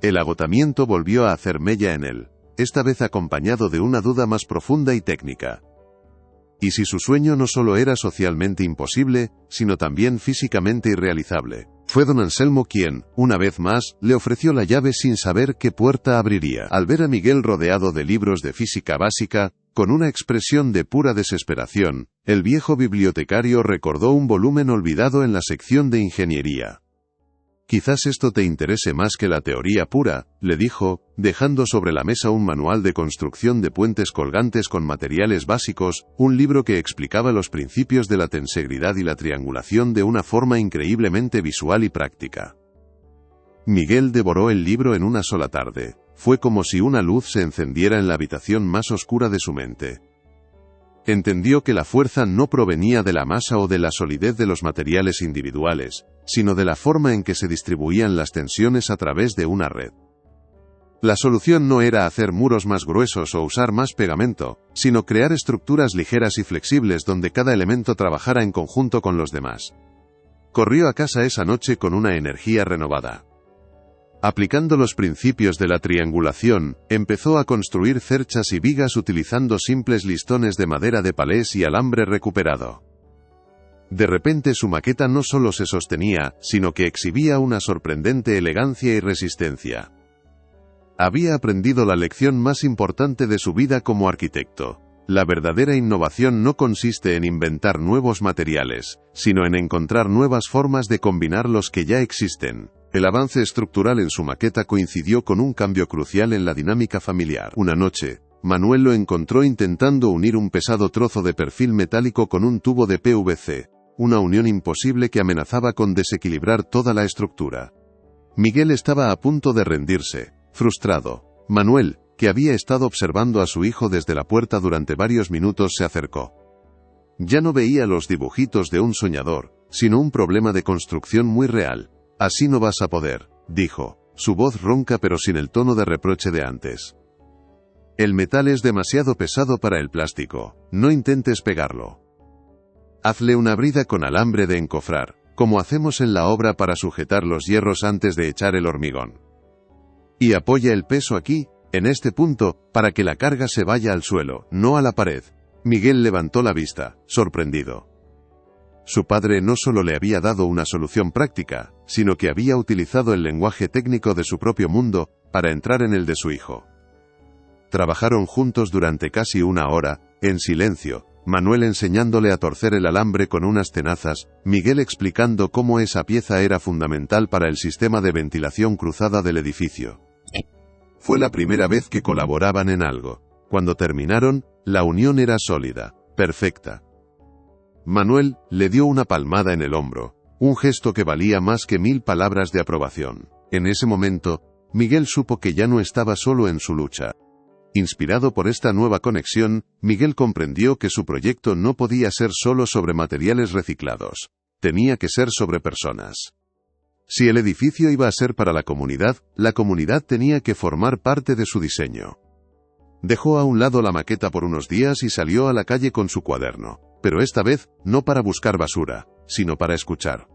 El agotamiento volvió a hacer mella en él, esta vez acompañado de una duda más profunda y técnica. ¿Y si su sueño no solo era socialmente imposible, sino también físicamente irrealizable? Fue don Anselmo quien, una vez más, le ofreció la llave sin saber qué puerta abriría. Al ver a Miguel rodeado de libros de física básica, con una expresión de pura desesperación, el viejo bibliotecario recordó un volumen olvidado en la sección de ingeniería. «Quizás esto te interese más que la teoría pura», le dijo, dejando sobre la mesa un manual de construcción de puentes colgantes con materiales básicos, un libro que explicaba los principios de la tensegridad y la triangulación de una forma increíblemente visual y práctica. Miguel devoró el libro en una sola tarde. Fue como si una luz se encendiera en la habitación más oscura de su mente. Entendió que la fuerza no provenía de la masa o de la solidez de los materiales individuales, sino de la forma en que se distribuían las tensiones a través de una red. La solución no era hacer muros más gruesos o usar más pegamento, sino crear estructuras ligeras y flexibles donde cada elemento trabajara en conjunto con los demás. Corrió a casa esa noche con una energía renovada. Aplicando los principios de la triangulación, empezó a construir cerchas y vigas utilizando simples listones de madera de palés y alambre recuperado. De repente su maqueta no solo se sostenía, sino que exhibía una sorprendente elegancia y resistencia. Había aprendido la lección más importante de su vida como arquitecto. La verdadera innovación no consiste en inventar nuevos materiales, sino en encontrar nuevas formas de combinar los que ya existen. El avance estructural en su maqueta coincidió con un cambio crucial en la dinámica familiar. Una noche, Manuel lo encontró intentando unir un pesado trozo de perfil metálico con un tubo de PVC, una unión imposible que amenazaba con desequilibrar toda la estructura. Miguel estaba a punto de rendirse, frustrado. «Manuel», que había estado observando a su hijo desde la puerta durante varios minutos, se acercó. Ya no veía los dibujitos de un soñador, sino un problema de construcción muy real. «Así no vas a poder», dijo, su voz ronca pero sin el tono de reproche de antes. «El metal es demasiado pesado para el plástico, no intentes pegarlo. Hazle una brida con alambre de encofrar, como hacemos en la obra para sujetar los hierros antes de echar el hormigón. Y apoya el peso aquí, en este punto, para que la carga se vaya al suelo, no a la pared». Miguel levantó la vista, sorprendido. Su padre no solo le había dado una solución práctica, sino que había utilizado el lenguaje técnico de su propio mundo para entrar en el de su hijo. Trabajaron juntos durante casi una hora, en silencio, Manuel enseñándole a torcer el alambre con unas tenazas, Miguel explicando cómo esa pieza era fundamental para el sistema de ventilación cruzada del edificio. Fue la primera vez que colaboraban en algo. Cuando terminaron, la unión era sólida, perfecta. Manuel le dio una palmada en el hombro, un gesto que valía más que 1000 palabras de aprobación. En ese momento, Miguel supo que ya no estaba solo en su lucha. Inspirado por esta nueva conexión, Miguel comprendió que su proyecto no podía ser solo sobre materiales reciclados. Tenía que ser sobre personas. Si el edificio iba a ser para la comunidad tenía que formar parte de su diseño. Dejó a un lado la maqueta por unos días y salió a la calle con su cuaderno, pero esta vez, no para buscar basura, sino para escuchar.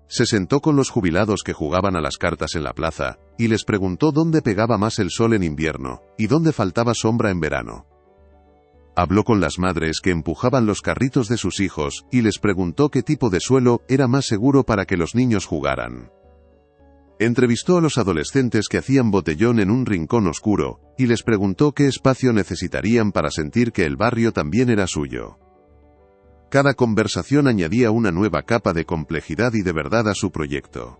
Se sentó con los jubilados que jugaban a las cartas en la plaza, y les preguntó dónde pegaba más el sol en invierno, y dónde faltaba sombra en verano. Habló con las madres que empujaban los carritos de sus hijos, y les preguntó qué tipo de suelo era más seguro para que los niños jugaran. Entrevistó a los adolescentes que hacían botellón en un rincón oscuro, y les preguntó qué espacio necesitarían para sentir que el barrio también era suyo. Cada conversación añadía una nueva capa de complejidad y de verdad a su proyecto.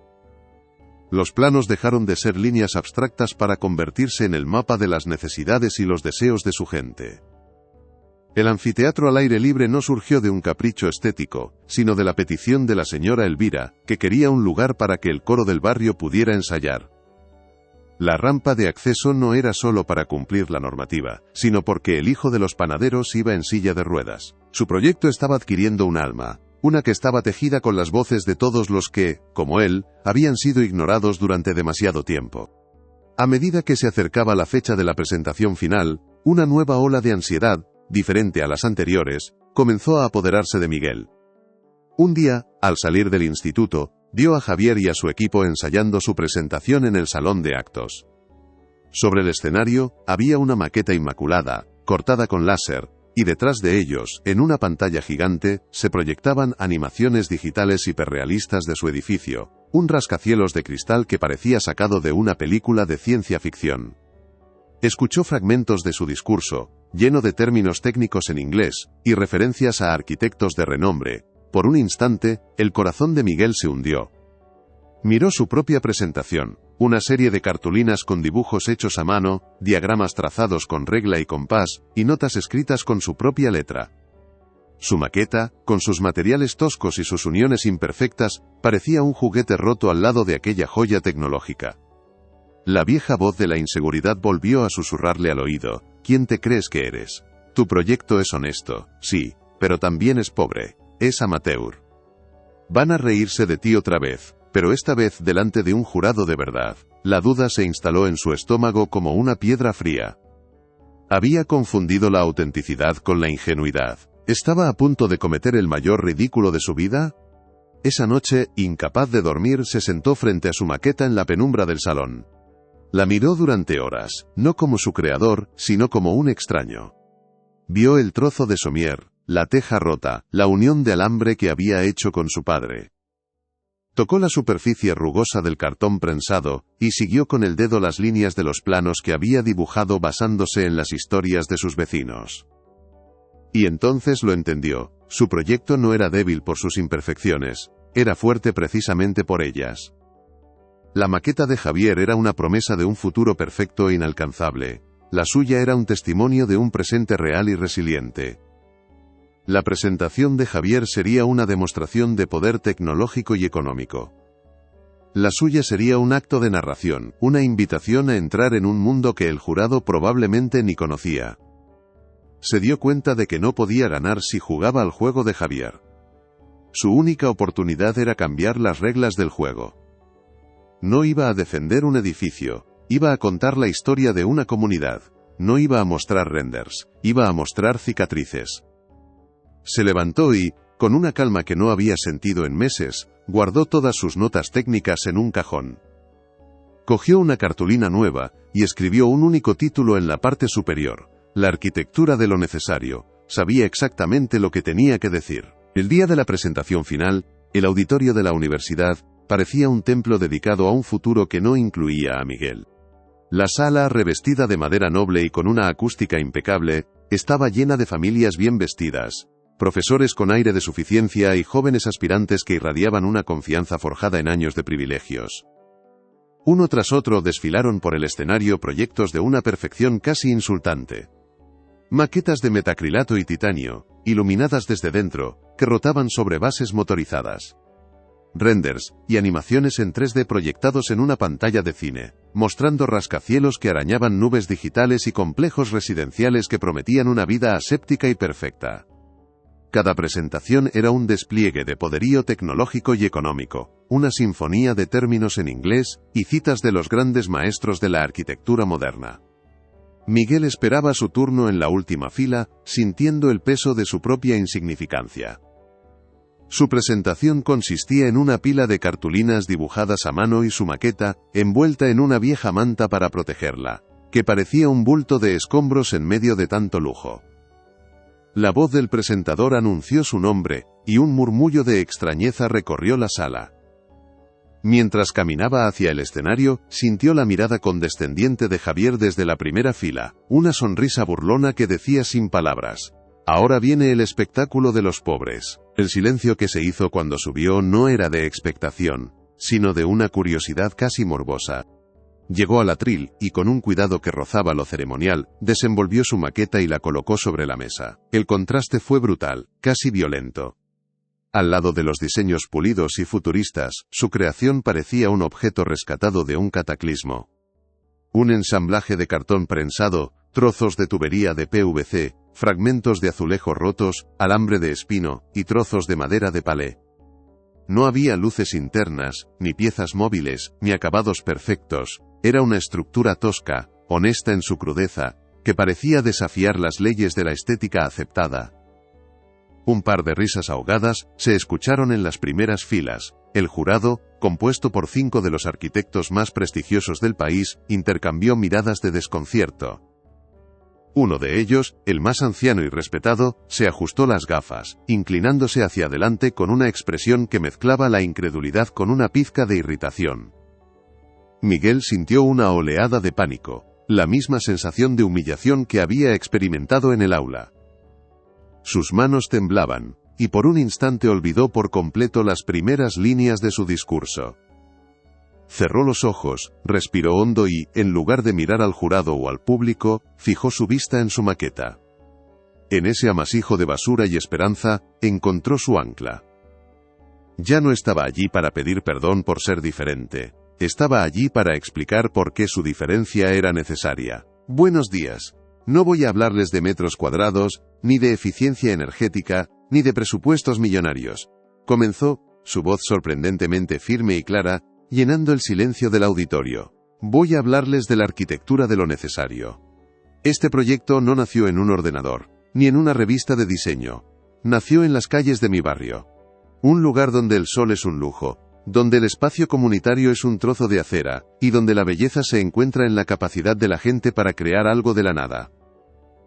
Los planos dejaron de ser líneas abstractas para convertirse en el mapa de las necesidades y los deseos de su gente. El anfiteatro al aire libre no surgió de un capricho estético, sino de la petición de la señora Elvira, que quería un lugar para que el coro del barrio pudiera ensayar. La rampa de acceso no era solo para cumplir la normativa, sino porque el hijo de los panaderos iba en silla de ruedas. Su proyecto estaba adquiriendo un alma, una que estaba tejida con las voces de todos los que, como él, habían sido ignorados durante demasiado tiempo. A medida que se acercaba la fecha de la presentación final, una nueva ola de ansiedad, diferente a las anteriores, comenzó a apoderarse de Miguel. Un día, al salir del instituto, vio a Javier y a su equipo ensayando su presentación en el salón de actos. Sobre el escenario, había una maqueta inmaculada, cortada con láser, y detrás de ellos, en una pantalla gigante, se proyectaban animaciones digitales hiperrealistas de su edificio, un rascacielos de cristal que parecía sacado de una película de ciencia ficción. Escuchó fragmentos de su discurso, lleno de términos técnicos en inglés, y referencias a arquitectos de renombre. Por un instante, el corazón de Miguel se hundió. Miró su propia presentación, una serie de cartulinas con dibujos hechos a mano, diagramas trazados con regla y compás, y notas escritas con su propia letra. Su maqueta, con sus materiales toscos y sus uniones imperfectas, parecía un juguete roto al lado de aquella joya tecnológica. La vieja voz de la inseguridad volvió a susurrarle al oído: ¿Quién te crees que eres? Tu proyecto es honesto, sí, pero también es pobre, es amateur. Van a reírse de ti otra vez, pero esta vez delante de un jurado de verdad. La duda se instaló en su estómago como una piedra fría. Había confundido la autenticidad con la ingenuidad. ¿Estaba a punto de cometer el mayor ridículo de su vida? Esa noche, incapaz de dormir, se sentó frente a su maqueta en la penumbra del salón. La miró durante horas, no como su creador, sino como un extraño. Vio el trozo de somier, la teja rota, la unión de alambre que había hecho con su padre. Tocó la superficie rugosa del cartón prensado, y siguió con el dedo las líneas de los planos que había dibujado basándose en las historias de sus vecinos. Y entonces lo entendió: su proyecto no era débil por sus imperfecciones, era fuerte precisamente por ellas. La maqueta de Javier era una promesa de un futuro perfecto e inalcanzable. La suya era un testimonio de un presente real y resiliente. La presentación de Javier sería una demostración de poder tecnológico y económico. La suya sería un acto de narración, una invitación a entrar en un mundo que el jurado probablemente ni conocía. Se dio cuenta de que no podía ganar si jugaba al juego de Javier. Su única oportunidad era cambiar las reglas del juego. No iba a defender un edificio, iba a contar la historia de una comunidad. No iba a mostrar renders, iba a mostrar cicatrices. Se levantó y, con una calma que no había sentido en meses, guardó todas sus notas técnicas en un cajón. Cogió una cartulina nueva, y escribió un único título en la parte superior: La arquitectura de lo necesario. Sabía exactamente lo que tenía que decir. El día de la presentación final, el auditorio de la universidad parecía un templo dedicado a un futuro que no incluía a Miguel. La sala, revestida de madera noble y con una acústica impecable, estaba llena de familias bien vestidas, profesores con aire de suficiencia y jóvenes aspirantes que irradiaban una confianza forjada en años de privilegios. Uno tras otro desfilaron por el escenario proyectos de una perfección casi insultante. Maquetas de metacrilato y titanio, iluminadas desde dentro, que rotaban sobre bases motorizadas. Renders y animaciones en 3D proyectados en una pantalla de cine, mostrando rascacielos que arañaban nubes digitales y complejos residenciales que prometían una vida aséptica y perfecta. Cada presentación era un despliegue de poderío tecnológico y económico, una sinfonía de términos en inglés y citas de los grandes maestros de la arquitectura moderna. Miguel esperaba su turno en la última fila, sintiendo el peso de su propia insignificancia. Su presentación consistía en una pila de cartulinas dibujadas a mano y su maqueta, envuelta en una vieja manta para protegerla, que parecía un bulto de escombros en medio de tanto lujo. La voz del presentador anunció su nombre, y un murmullo de extrañeza recorrió la sala. Mientras caminaba hacia el escenario, sintió la mirada condescendiente de Javier desde la primera fila, una sonrisa burlona que decía sin palabras: ahora viene el espectáculo de los pobres. El silencio que se hizo cuando subió no era de expectación, sino de una curiosidad casi morbosa. Llegó al atril, y con un cuidado que rozaba lo ceremonial, desenvolvió su maqueta y la colocó sobre la mesa. El contraste fue brutal, casi violento. Al lado de los diseños pulidos y futuristas, su creación parecía un objeto rescatado de un cataclismo. Un ensamblaje de cartón prensado, trozos de tubería de PVC, fragmentos de azulejo rotos, alambre de espino, y trozos de madera de palé. No había luces internas, ni piezas móviles, ni acabados perfectos. Era una estructura tosca, honesta en su crudeza, que parecía desafiar las leyes de la estética aceptada. Un par de risas ahogadas se escucharon en las primeras filas. El jurado, compuesto por 5 de los arquitectos más prestigiosos del país, intercambió miradas de desconcierto. Uno de ellos, el más anciano y respetado, se ajustó las gafas, inclinándose hacia adelante con una expresión que mezclaba la incredulidad con una pizca de irritación. Miguel sintió una oleada de pánico, la misma sensación de humillación que había experimentado en el aula. Sus manos temblaban, y por un instante olvidó por completo las primeras líneas de su discurso. Cerró los ojos, respiró hondo y, en lugar de mirar al jurado o al público, fijó su vista en su maqueta. En ese amasijo de basura y esperanza, encontró su ancla. Ya no estaba allí para pedir perdón por ser diferente. Estaba allí para explicar por qué su diferencia era necesaria. Buenos días. No voy a hablarles de metros cuadrados, ni de eficiencia energética, ni de presupuestos millonarios. Comenzó, su voz sorprendentemente firme y clara, llenando el silencio del auditorio. Voy a hablarles de la arquitectura de lo necesario. Este proyecto no nació en un ordenador, ni en una revista de diseño. Nació en las calles de mi barrio. Un lugar donde el sol es un lujo, donde el espacio comunitario es un trozo de acera, y donde la belleza se encuentra en la capacidad de la gente para crear algo de la nada.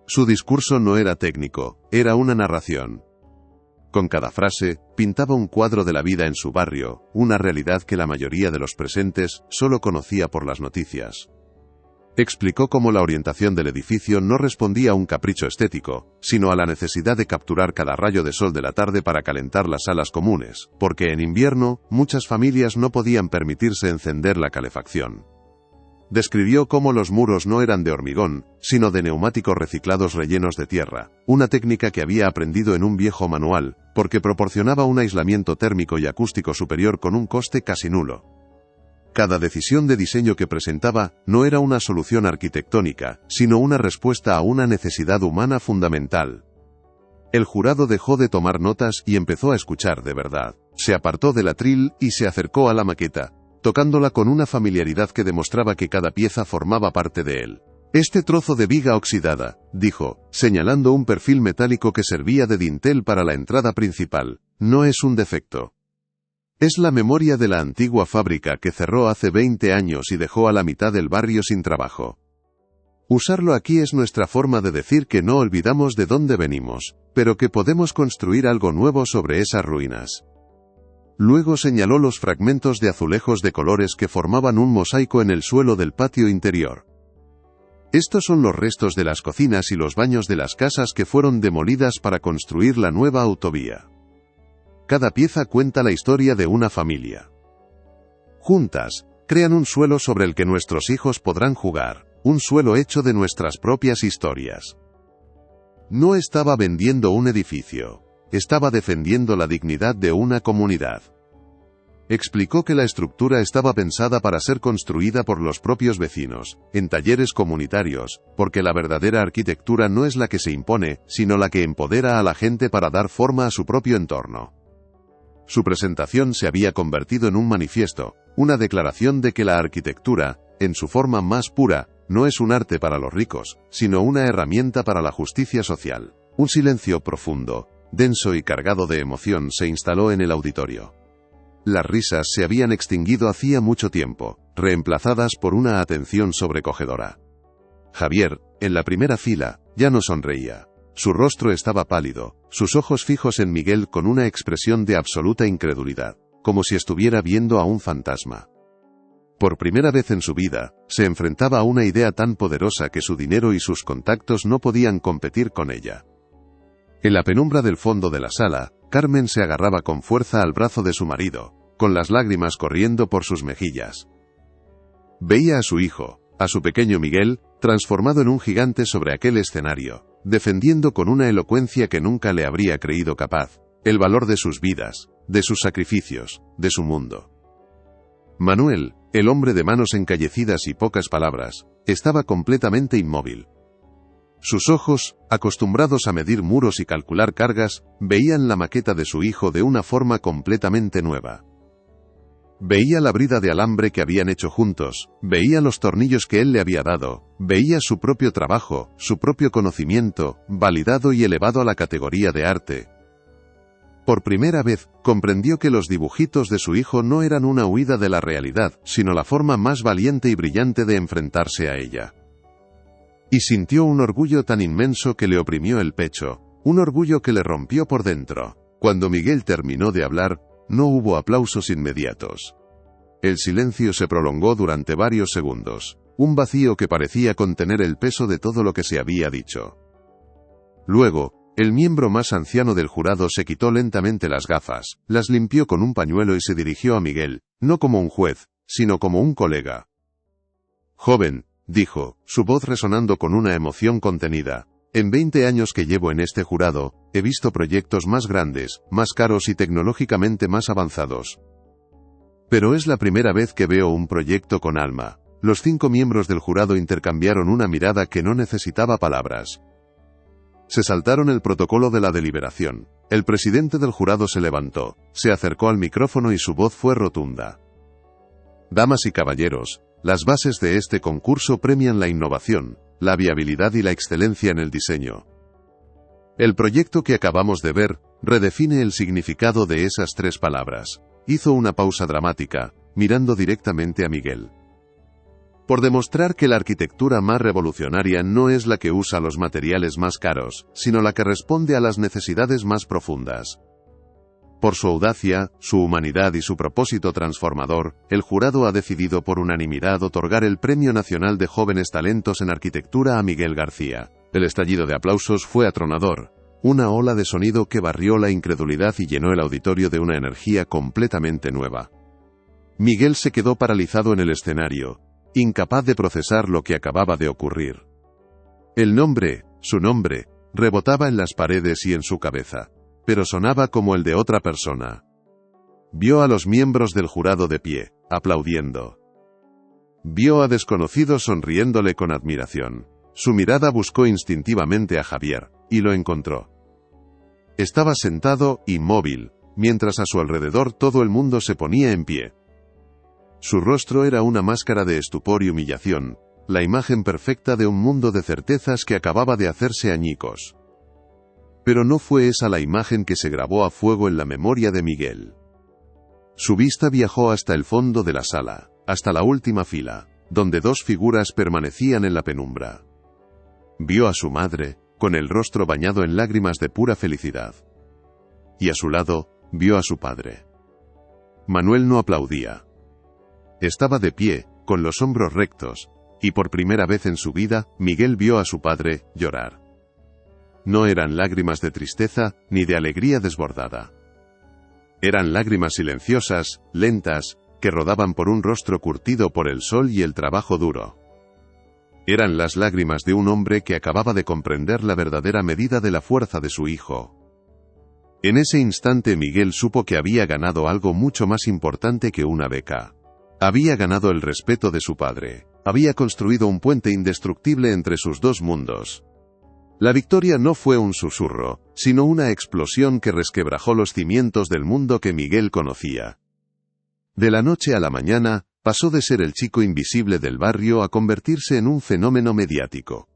Su discurso no era técnico, era una narración. Con cada frase, pintaba un cuadro de la vida en su barrio, una realidad que la mayoría de los presentes solo conocía por las noticias. Explicó cómo la orientación del edificio no respondía a un capricho estético, sino a la necesidad de capturar cada rayo de sol de la tarde para calentar las salas comunes, porque en invierno, muchas familias no podían permitirse encender la calefacción. Describió cómo los muros no eran de hormigón, sino de neumáticos reciclados rellenos de tierra, una técnica que había aprendido en un viejo manual, porque proporcionaba un aislamiento térmico y acústico superior con un coste casi nulo. Cada decisión de diseño que presentaba no era una solución arquitectónica, sino una respuesta a una necesidad humana fundamental. El jurado dejó de tomar notas y empezó a escuchar de verdad. Se apartó del atril y se acercó a la maqueta, tocándola con una familiaridad que demostraba que cada pieza formaba parte de él. «Este trozo de viga oxidada», dijo, señalando un perfil metálico que servía de dintel para la entrada principal, «no es un defecto. Es la memoria de la antigua fábrica que cerró hace 20 años y dejó a la mitad del barrio sin trabajo. Usarlo aquí es nuestra forma de decir que no olvidamos de dónde venimos, pero que podemos construir algo nuevo sobre esas ruinas». Luego señaló los fragmentos de azulejos de colores que formaban un mosaico en el suelo del patio interior. Estos son los restos de las cocinas y los baños de las casas que fueron demolidas para construir la nueva autovía. Cada pieza cuenta la historia de una familia. Juntas, crean un suelo sobre el que nuestros hijos podrán jugar, un suelo hecho de nuestras propias historias. No estaba vendiendo un edificio, estaba defendiendo la dignidad de una comunidad. Explicó que la estructura estaba pensada para ser construida por los propios vecinos, en talleres comunitarios, porque la verdadera arquitectura no es la que se impone, sino la que empodera a la gente para dar forma a su propio entorno. Su presentación se había convertido en un manifiesto, una declaración de que la arquitectura, en su forma más pura, no es un arte para los ricos, sino una herramienta para la justicia social. Un silencio profundo, denso y cargado de emoción se instaló en el auditorio. Las risas se habían extinguido hacía mucho tiempo, reemplazadas por una atención sobrecogedora. Javier, en la primera fila, ya no sonreía. Su rostro estaba pálido, sus ojos fijos en Miguel con una expresión de absoluta incredulidad, como si estuviera viendo a un fantasma. Por primera vez en su vida, se enfrentaba a una idea tan poderosa que su dinero y sus contactos no podían competir con ella. En la penumbra del fondo de la sala, Carmen se agarraba con fuerza al brazo de su marido, con las lágrimas corriendo por sus mejillas. Veía a su hijo, a su pequeño Miguel, transformado en un gigante sobre aquel escenario, defendiendo con una elocuencia que nunca le habría creído capaz, el valor de sus vidas, de sus sacrificios, de su mundo. Manuel, el hombre de manos encallecidas y pocas palabras, estaba completamente inmóvil. Sus ojos, acostumbrados a medir muros y calcular cargas, veían la maqueta de su hijo de una forma completamente nueva. Veía la brida de alambre que habían hecho juntos, veía los tornillos que él le había dado, veía su propio trabajo, su propio conocimiento, validado y elevado a la categoría de arte. Por primera vez, comprendió que los dibujitos de su hijo no eran una huida de la realidad, sino la forma más valiente y brillante de enfrentarse a ella. Y sintió un orgullo tan inmenso que le oprimió el pecho, un orgullo que le rompió por dentro. Cuando Miguel terminó de hablar, no hubo aplausos inmediatos. El silencio se prolongó durante varios segundos, un vacío que parecía contener el peso de todo lo que se había dicho. Luego, el miembro más anciano del jurado se quitó lentamente las gafas, las limpió con un pañuelo y se dirigió a Miguel, no como un juez, sino como un colega. «Joven», dijo, su voz resonando con una emoción contenida, «en 20 años que llevo en este jurado, he visto proyectos más grandes, más caros y tecnológicamente más avanzados. Pero es la primera vez que veo un proyecto con alma». Los 5 miembros del jurado intercambiaron una mirada que no necesitaba palabras. Se saltaron el protocolo de la deliberación. El presidente del jurado se levantó, se acercó al micrófono y su voz fue rotunda. «Damas y caballeros, las bases de este concurso premian la innovación, la viabilidad y la excelencia en el diseño. El proyecto que acabamos de ver, redefine el significado de esas 3 palabras». Hizo una pausa dramática, mirando directamente a Miguel. «Por demostrar que la arquitectura más revolucionaria no es la que usa los materiales más caros, sino la que responde a las necesidades más profundas. Por su audacia, su humanidad y su propósito transformador, el jurado ha decidido por unanimidad otorgar el Premio Nacional de Jóvenes Talentos en Arquitectura a Miguel García». El estallido de aplausos fue atronador. Una ola de sonido que barrió la incredulidad y llenó el auditorio de una energía completamente nueva. Miguel se quedó paralizado en el escenario, incapaz de procesar lo que acababa de ocurrir. El nombre, su nombre, rebotaba en las paredes y en su cabeza, pero sonaba como el de otra persona. Vio a los miembros del jurado de pie, aplaudiendo. Vio a desconocido sonriéndole con admiración. Su mirada buscó instintivamente a Javier, y lo encontró. Estaba sentado, inmóvil, mientras a su alrededor todo el mundo se ponía en pie. Su rostro era una máscara de estupor y humillación, la imagen perfecta de un mundo de certezas que acababa de hacerse añicos. Pero no fue esa la imagen que se grabó a fuego en la memoria de Miguel. Su vista viajó hasta el fondo de la sala, hasta la última fila, donde dos figuras permanecían en la penumbra. Vio a su madre, con el rostro bañado en lágrimas de pura felicidad. Y a su lado, vio a su padre. Manuel no aplaudía. Estaba de pie, con los hombros rectos, y por primera vez en su vida, Miguel vio a su padre llorar. No eran lágrimas de tristeza, ni de alegría desbordada. Eran lágrimas silenciosas, lentas, que rodaban por un rostro curtido por el sol y el trabajo duro. Eran las lágrimas de un hombre que acababa de comprender la verdadera medida de la fuerza de su hijo. En ese instante Miguel supo que había ganado algo mucho más importante que una beca. Había ganado el respeto de su padre. Había construido un puente indestructible entre sus dos mundos. La victoria no fue un susurro, sino una explosión que resquebrajó los cimientos del mundo que Miguel conocía. De la noche a la mañana, pasó de ser el chico invisible del barrio a convertirse en un fenómeno mediático.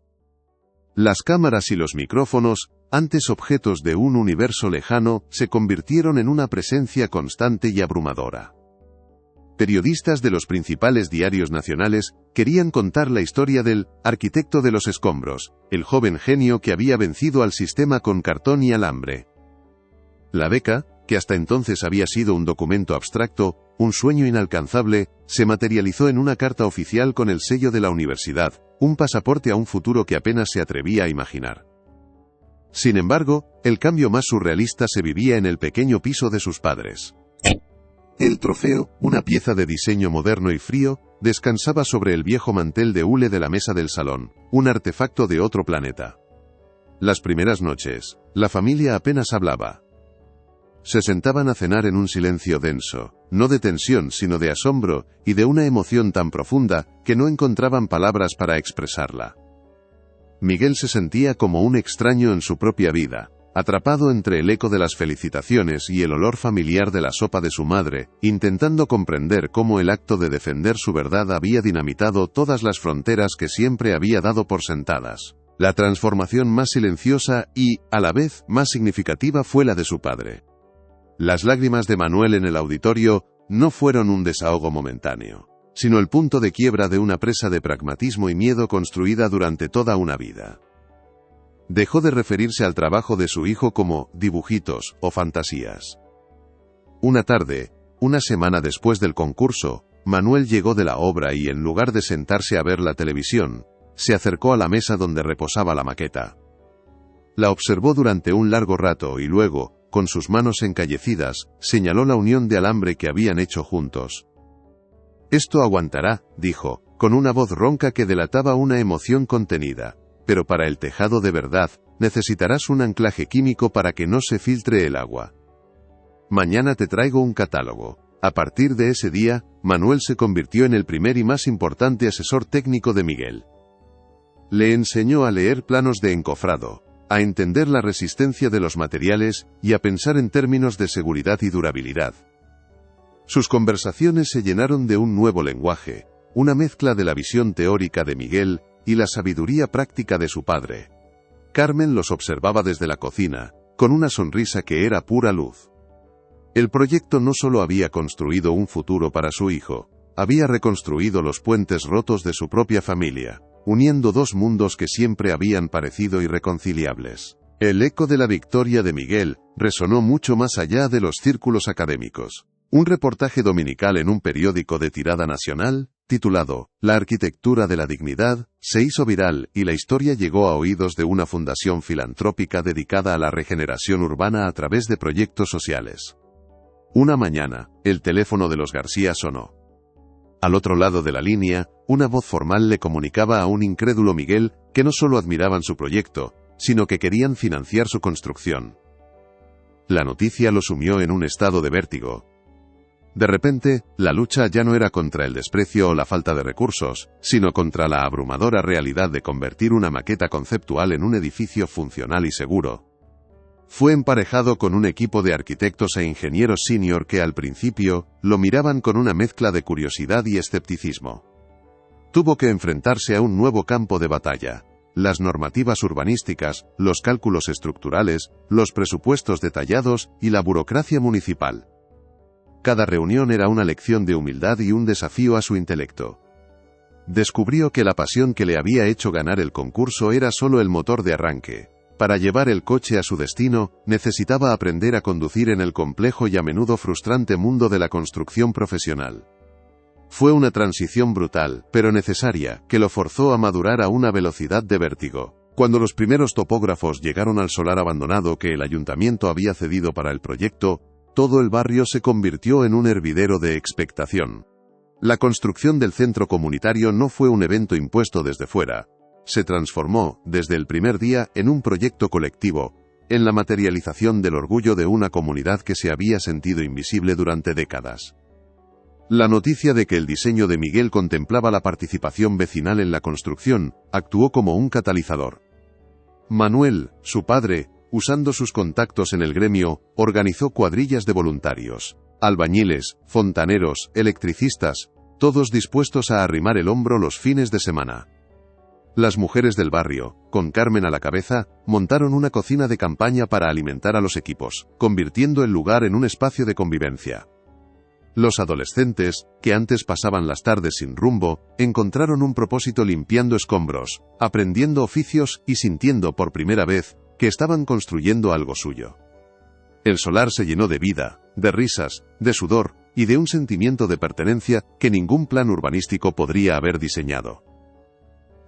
Las cámaras y los micrófonos, antes objetos de un universo lejano, se convirtieron en una presencia constante y abrumadora. Periodistas de los principales diarios nacionales querían contar la historia del arquitecto de los escombros, el joven genio que había vencido al sistema con cartón y alambre. La beca, que hasta entonces había sido un documento abstracto, un sueño inalcanzable, se materializó en una carta oficial con el sello de la universidad, un pasaporte a un futuro que apenas se atrevía a imaginar. Sin embargo, el cambio más surrealista se vivía en el pequeño piso de sus padres. El trofeo, una pieza de diseño moderno y frío, descansaba sobre el viejo mantel de hule de la mesa del salón, un artefacto de otro planeta. Las primeras noches, la familia apenas hablaba. Se sentaban a cenar en un silencio denso, no de tensión sino de asombro, y de una emoción tan profunda, que no encontraban palabras para expresarla. Miguel se sentía como un extraño en su propia vida, atrapado entre el eco de las felicitaciones y el olor familiar de la sopa de su madre, intentando comprender cómo el acto de defender su verdad había dinamitado todas las fronteras que siempre había dado por sentadas. La transformación más silenciosa y, a la vez, más significativa fue la de su padre. Las lágrimas de Manuel en el auditorio no fueron un desahogo momentáneo, sino el punto de quiebra de una presa de pragmatismo y miedo construida durante toda una vida. Dejó de referirse al trabajo de su hijo como dibujitos o fantasías. Una tarde, una semana después del concurso, Manuel llegó de la obra y en lugar de sentarse a ver la televisión, se acercó a la mesa donde reposaba la maqueta. La observó durante un largo rato y luego, con sus manos encallecidas, señaló la unión de alambre que habían hecho juntos. «Esto aguantará», dijo, con una voz ronca que delataba una emoción contenida. «Pero para el tejado de verdad, necesitarás un anclaje químico para que no se filtre el agua. Mañana te traigo un catálogo». A partir de ese día, Manuel se convirtió en el primer y más importante asesor técnico de Miguel. Le enseñó a leer planos de encofrado, a entender la resistencia de los materiales y a pensar en términos de seguridad y durabilidad. Sus conversaciones se llenaron de un nuevo lenguaje, una mezcla de la visión teórica de Miguel y la sabiduría práctica de su padre. Carmen los observaba desde la cocina, con una sonrisa que era pura luz. El proyecto no solo había construido un futuro para su hijo, había reconstruido los puentes rotos de su propia familia, uniendo dos mundos que siempre habían parecido irreconciliables. El eco de la victoria de Miguel resonó mucho más allá de los círculos académicos. Un reportaje dominical en un periódico de tirada nacional, titulado «La arquitectura de la dignidad», se hizo viral y la historia llegó a oídos de una fundación filantrópica dedicada a la regeneración urbana a través de proyectos sociales. Una mañana, el teléfono de los García sonó. Al otro lado de la línea, una voz formal le comunicaba a un incrédulo Miguel que no solo admiraban su proyecto, sino que querían financiar su construcción. La noticia lo sumió en un estado de vértigo. De repente, la lucha ya no era contra el desprecio o la falta de recursos, sino contra la abrumadora realidad de convertir una maqueta conceptual en un edificio funcional y seguro. Fue emparejado con un equipo de arquitectos e ingenieros senior que al principio lo miraban con una mezcla de curiosidad y escepticismo. Tuvo que enfrentarse a un nuevo campo de batalla: las normativas urbanísticas, los cálculos estructurales, los presupuestos detallados y la burocracia municipal. Cada reunión era una lección de humildad y un desafío a su intelecto. Descubrió que la pasión que le había hecho ganar el concurso era solo el motor de arranque. Para llevar el coche a su destino, necesitaba aprender a conducir en el complejo y a menudo frustrante mundo de la construcción profesional. Fue una transición brutal, pero necesaria, que lo forzó a madurar a una velocidad de vértigo. Cuando los primeros topógrafos llegaron al solar abandonado que el ayuntamiento había cedido para el proyecto, todo el barrio se convirtió en un hervidero de expectación. La construcción del centro comunitario no fue un evento impuesto desde fuera. Se transformó, desde el primer día, en un proyecto colectivo, en la materialización del orgullo de una comunidad que se había sentido invisible durante décadas. La noticia de que el diseño de Miguel contemplaba la participación vecinal en la construcción, actuó como un catalizador. Manuel, su padre, usando sus contactos en el gremio, organizó cuadrillas de voluntarios, albañiles, fontaneros, electricistas, todos dispuestos a arrimar el hombro los fines de semana. Las mujeres del barrio, con Carmen a la cabeza, montaron una cocina de campaña para alimentar a los equipos, convirtiendo el lugar en un espacio de convivencia. Los adolescentes, que antes pasaban las tardes sin rumbo, encontraron un propósito limpiando escombros, aprendiendo oficios y sintiendo por primera vez que estaban construyendo algo suyo. El solar se llenó de vida, de risas, de sudor y de un sentimiento de pertenencia que ningún plan urbanístico podría haber diseñado.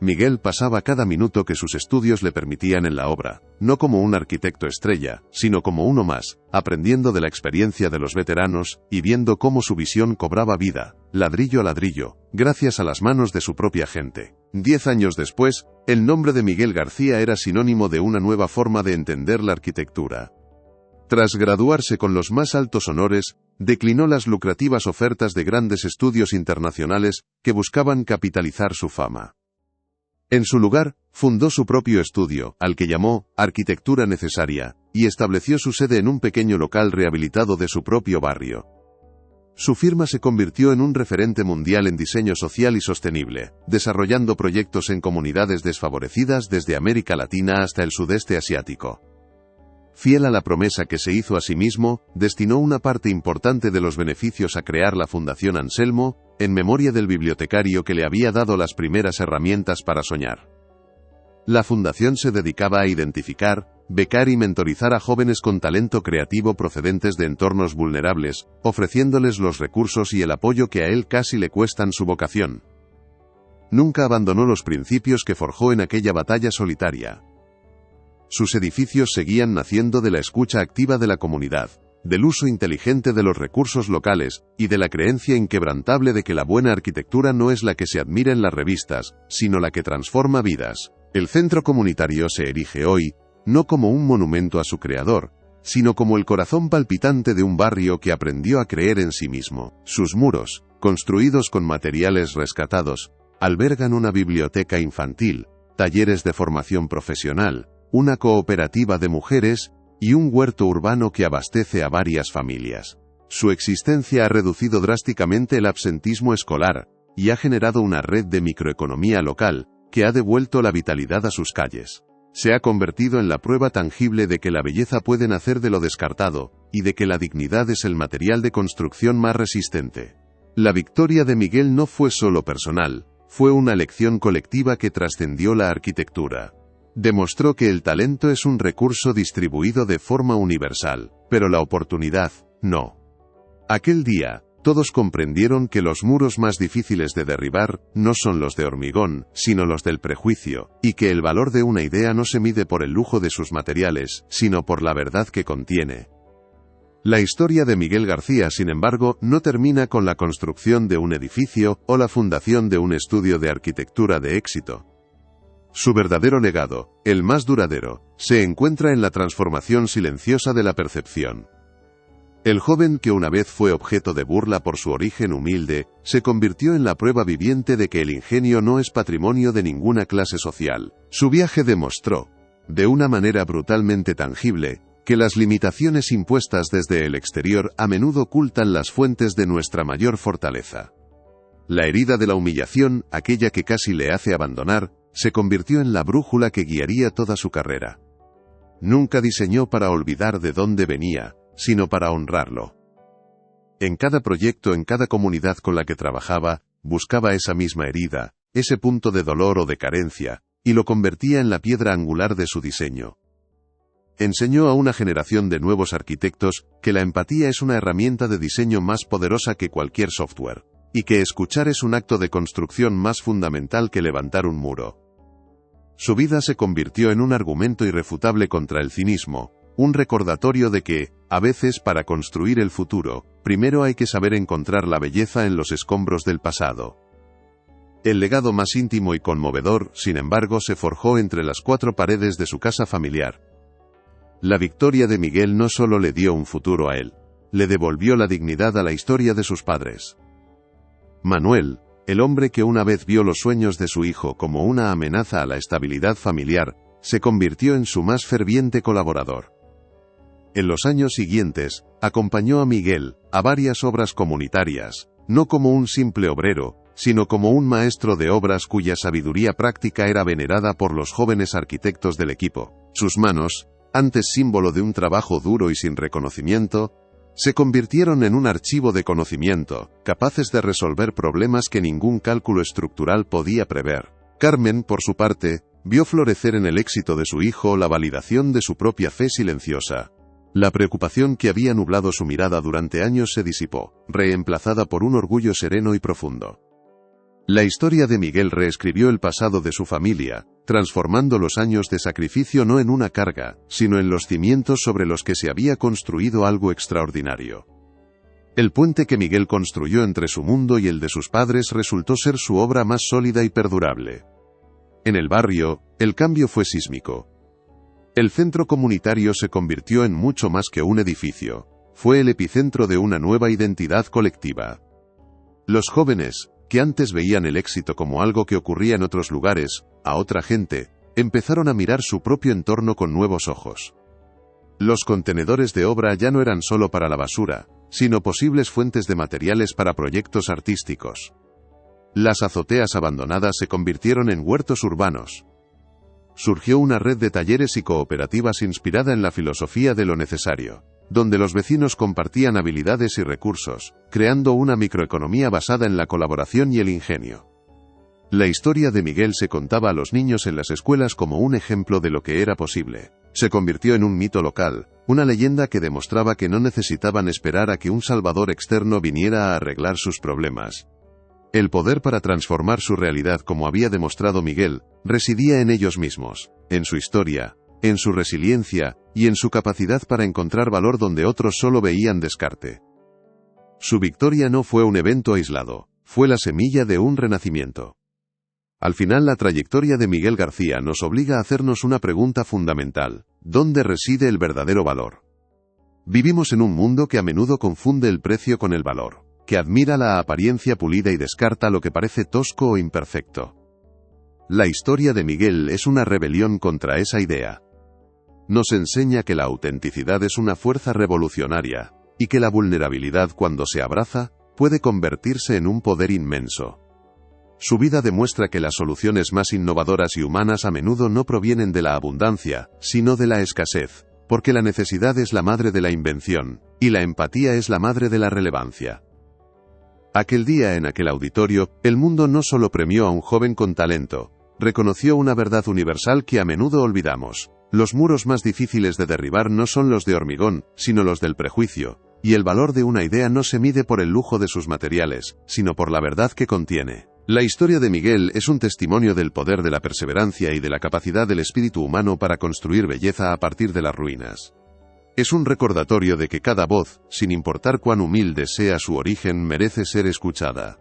Miguel pasaba cada minuto que sus estudios le permitían en la obra, no como un arquitecto estrella, sino como uno más, aprendiendo de la experiencia de los veteranos y viendo cómo su visión cobraba vida, ladrillo a ladrillo, gracias a las manos de su propia gente. 10 años después, el nombre de Miguel García era sinónimo de una nueva forma de entender la arquitectura. Tras graduarse con los más altos honores, declinó las lucrativas ofertas de grandes estudios internacionales que buscaban capitalizar su fama. En su lugar, fundó su propio estudio, al que llamó Arquitectura Necesaria, y estableció su sede en un pequeño local rehabilitado de su propio barrio. Su firma se convirtió en un referente mundial en diseño social y sostenible, desarrollando proyectos en comunidades desfavorecidas desde América Latina hasta el sudeste asiático. Fiel a la promesa que se hizo a sí mismo, destinó una parte importante de los beneficios a crear la Fundación Anselmo, en memoria del bibliotecario que le había dado las primeras herramientas para soñar. La fundación se dedicaba a identificar, becar y mentorizar a jóvenes con talento creativo procedentes de entornos vulnerables, ofreciéndoles los recursos y el apoyo que a él casi le cuestan su vocación. Nunca abandonó los principios que forjó en aquella batalla solitaria. Sus edificios seguían naciendo de la escucha activa de la comunidad, del uso inteligente de los recursos locales, y de la creencia inquebrantable de que la buena arquitectura no es la que se admira en las revistas, sino la que transforma vidas. El centro comunitario se erige hoy, no como un monumento a su creador, sino como el corazón palpitante de un barrio que aprendió a creer en sí mismo. Sus muros, construidos con materiales rescatados, albergan una biblioteca infantil, talleres de formación profesional, una cooperativa de mujeres, y un huerto urbano que abastece a varias familias. Su existencia ha reducido drásticamente el absentismo escolar, y ha generado una red de microeconomía local, que ha devuelto la vitalidad a sus calles. Se ha convertido en la prueba tangible de que la belleza puede nacer de lo descartado, y de que la dignidad es el material de construcción más resistente. La victoria de Miguel no fue solo personal, fue una lección colectiva que trascendió la arquitectura. Demostró que el talento es un recurso distribuido de forma universal, pero la oportunidad, no. Aquel día, todos comprendieron que los muros más difíciles de derribar no son los de hormigón, sino los del prejuicio, y que el valor de una idea no se mide por el lujo de sus materiales, sino por la verdad que contiene. La historia de Miguel García, sin embargo, no termina con la construcción de un edificio o la fundación de un estudio de arquitectura de éxito. Su verdadero legado, el más duradero, se encuentra en la transformación silenciosa de la percepción. El joven que una vez fue objeto de burla por su origen humilde, se convirtió en la prueba viviente de que el ingenio no es patrimonio de ninguna clase social. Su viaje demostró, de una manera brutalmente tangible, que las limitaciones impuestas desde el exterior a menudo ocultan las fuentes de nuestra mayor fortaleza. La herida de la humillación, aquella que casi le hace abandonar, se convirtió en la brújula que guiaría toda su carrera. Nunca diseñó para olvidar de dónde venía, sino para honrarlo. En cada proyecto, en cada comunidad con la que trabajaba, buscaba esa misma herida, ese punto de dolor o de carencia, y lo convertía en la piedra angular de su diseño. Enseñó a una generación de nuevos arquitectos que la empatía es una herramienta de diseño más poderosa que cualquier software, y que escuchar es un acto de construcción más fundamental que levantar un muro. Su vida se convirtió en un argumento irrefutable contra el cinismo, un recordatorio de que, a veces para construir el futuro, primero hay que saber encontrar la belleza en los escombros del pasado. El legado más íntimo y conmovedor, sin embargo, se forjó entre las cuatro paredes de su casa familiar. La victoria de Miguel no solo le dio un futuro a él, le devolvió la dignidad a la historia de sus padres. Manuel, el hombre que una vez vio los sueños de su hijo como una amenaza a la estabilidad familiar, se convirtió en su más ferviente colaborador. En los años siguientes, acompañó a Miguel a varias obras comunitarias, no como un simple obrero, sino como un maestro de obras cuya sabiduría práctica era venerada por los jóvenes arquitectos del equipo. Sus manos, antes símbolo de un trabajo duro y sin reconocimiento, se convirtieron en un archivo de conocimiento, capaces de resolver problemas que ningún cálculo estructural podía prever. Carmen, por su parte, vio florecer en el éxito de su hijo la validación de su propia fe silenciosa. La preocupación que había nublado su mirada durante años se disipó, reemplazada por un orgullo sereno y profundo. La historia de Miguel reescribió el pasado de su familia, transformando los años de sacrificio no en una carga, sino en los cimientos sobre los que se había construido algo extraordinario. El puente que Miguel construyó entre su mundo y el de sus padres resultó ser su obra más sólida y perdurable. En el barrio, el cambio fue sísmico. El centro comunitario se convirtió en mucho más que un edificio, fue el epicentro de una nueva identidad colectiva. Los jóvenes, que antes veían el éxito como algo que ocurría en otros lugares, a otra gente, empezaron a mirar su propio entorno con nuevos ojos. Los contenedores de obra ya no eran solo para la basura, sino posibles fuentes de materiales para proyectos artísticos. Las azoteas abandonadas se convirtieron en huertos urbanos. Surgió una red de talleres y cooperativas inspirada en la filosofía de lo necesario, donde los vecinos compartían habilidades y recursos, creando una microeconomía basada en la colaboración y el ingenio. La historia de Miguel se contaba a los niños en las escuelas como un ejemplo de lo que era posible. Se convirtió en un mito local, una leyenda que demostraba que no necesitaban esperar a que un salvador externo viniera a arreglar sus problemas. El poder para transformar su realidad, como había demostrado Miguel, residía en ellos mismos, en su historia, en su resiliencia, y en su capacidad para encontrar valor donde otros solo veían descarte. Su victoria no fue un evento aislado, fue la semilla de un renacimiento. Al final, la trayectoria de Miguel García nos obliga a hacernos una pregunta fundamental: ¿dónde reside el verdadero valor? Vivimos en un mundo que a menudo confunde el precio con el valor, que admira la apariencia pulida y descarta lo que parece tosco o imperfecto. La historia de Miguel es una rebelión contra esa idea. Nos enseña que la autenticidad es una fuerza revolucionaria, y que la vulnerabilidad, cuando se abraza, puede convertirse en un poder inmenso. Su vida demuestra que las soluciones más innovadoras y humanas a menudo no provienen de la abundancia, sino de la escasez, porque la necesidad es la madre de la invención, y la empatía es la madre de la relevancia. Aquel día, en aquel auditorio, el mundo no solo premió a un joven con talento, reconoció una verdad universal que a menudo olvidamos: los muros más difíciles de derribar no son los de hormigón, sino los del prejuicio, y el valor de una idea no se mide por el lujo de sus materiales, sino por la verdad que contiene. La historia de Miguel es un testimonio del poder de la perseverancia y de la capacidad del espíritu humano para construir belleza a partir de las ruinas. Es un recordatorio de que cada voz, sin importar cuán humilde sea su origen, merece ser escuchada.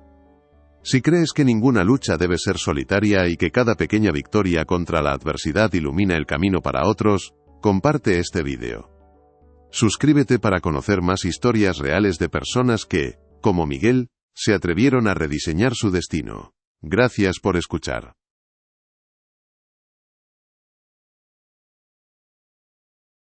Si crees que ninguna lucha debe ser solitaria y que cada pequeña victoria contra la adversidad ilumina el camino para otros, comparte este vídeo. Suscríbete para conocer más historias reales de personas que, como Miguel, se atrevieron a rediseñar su destino. Gracias por escuchar.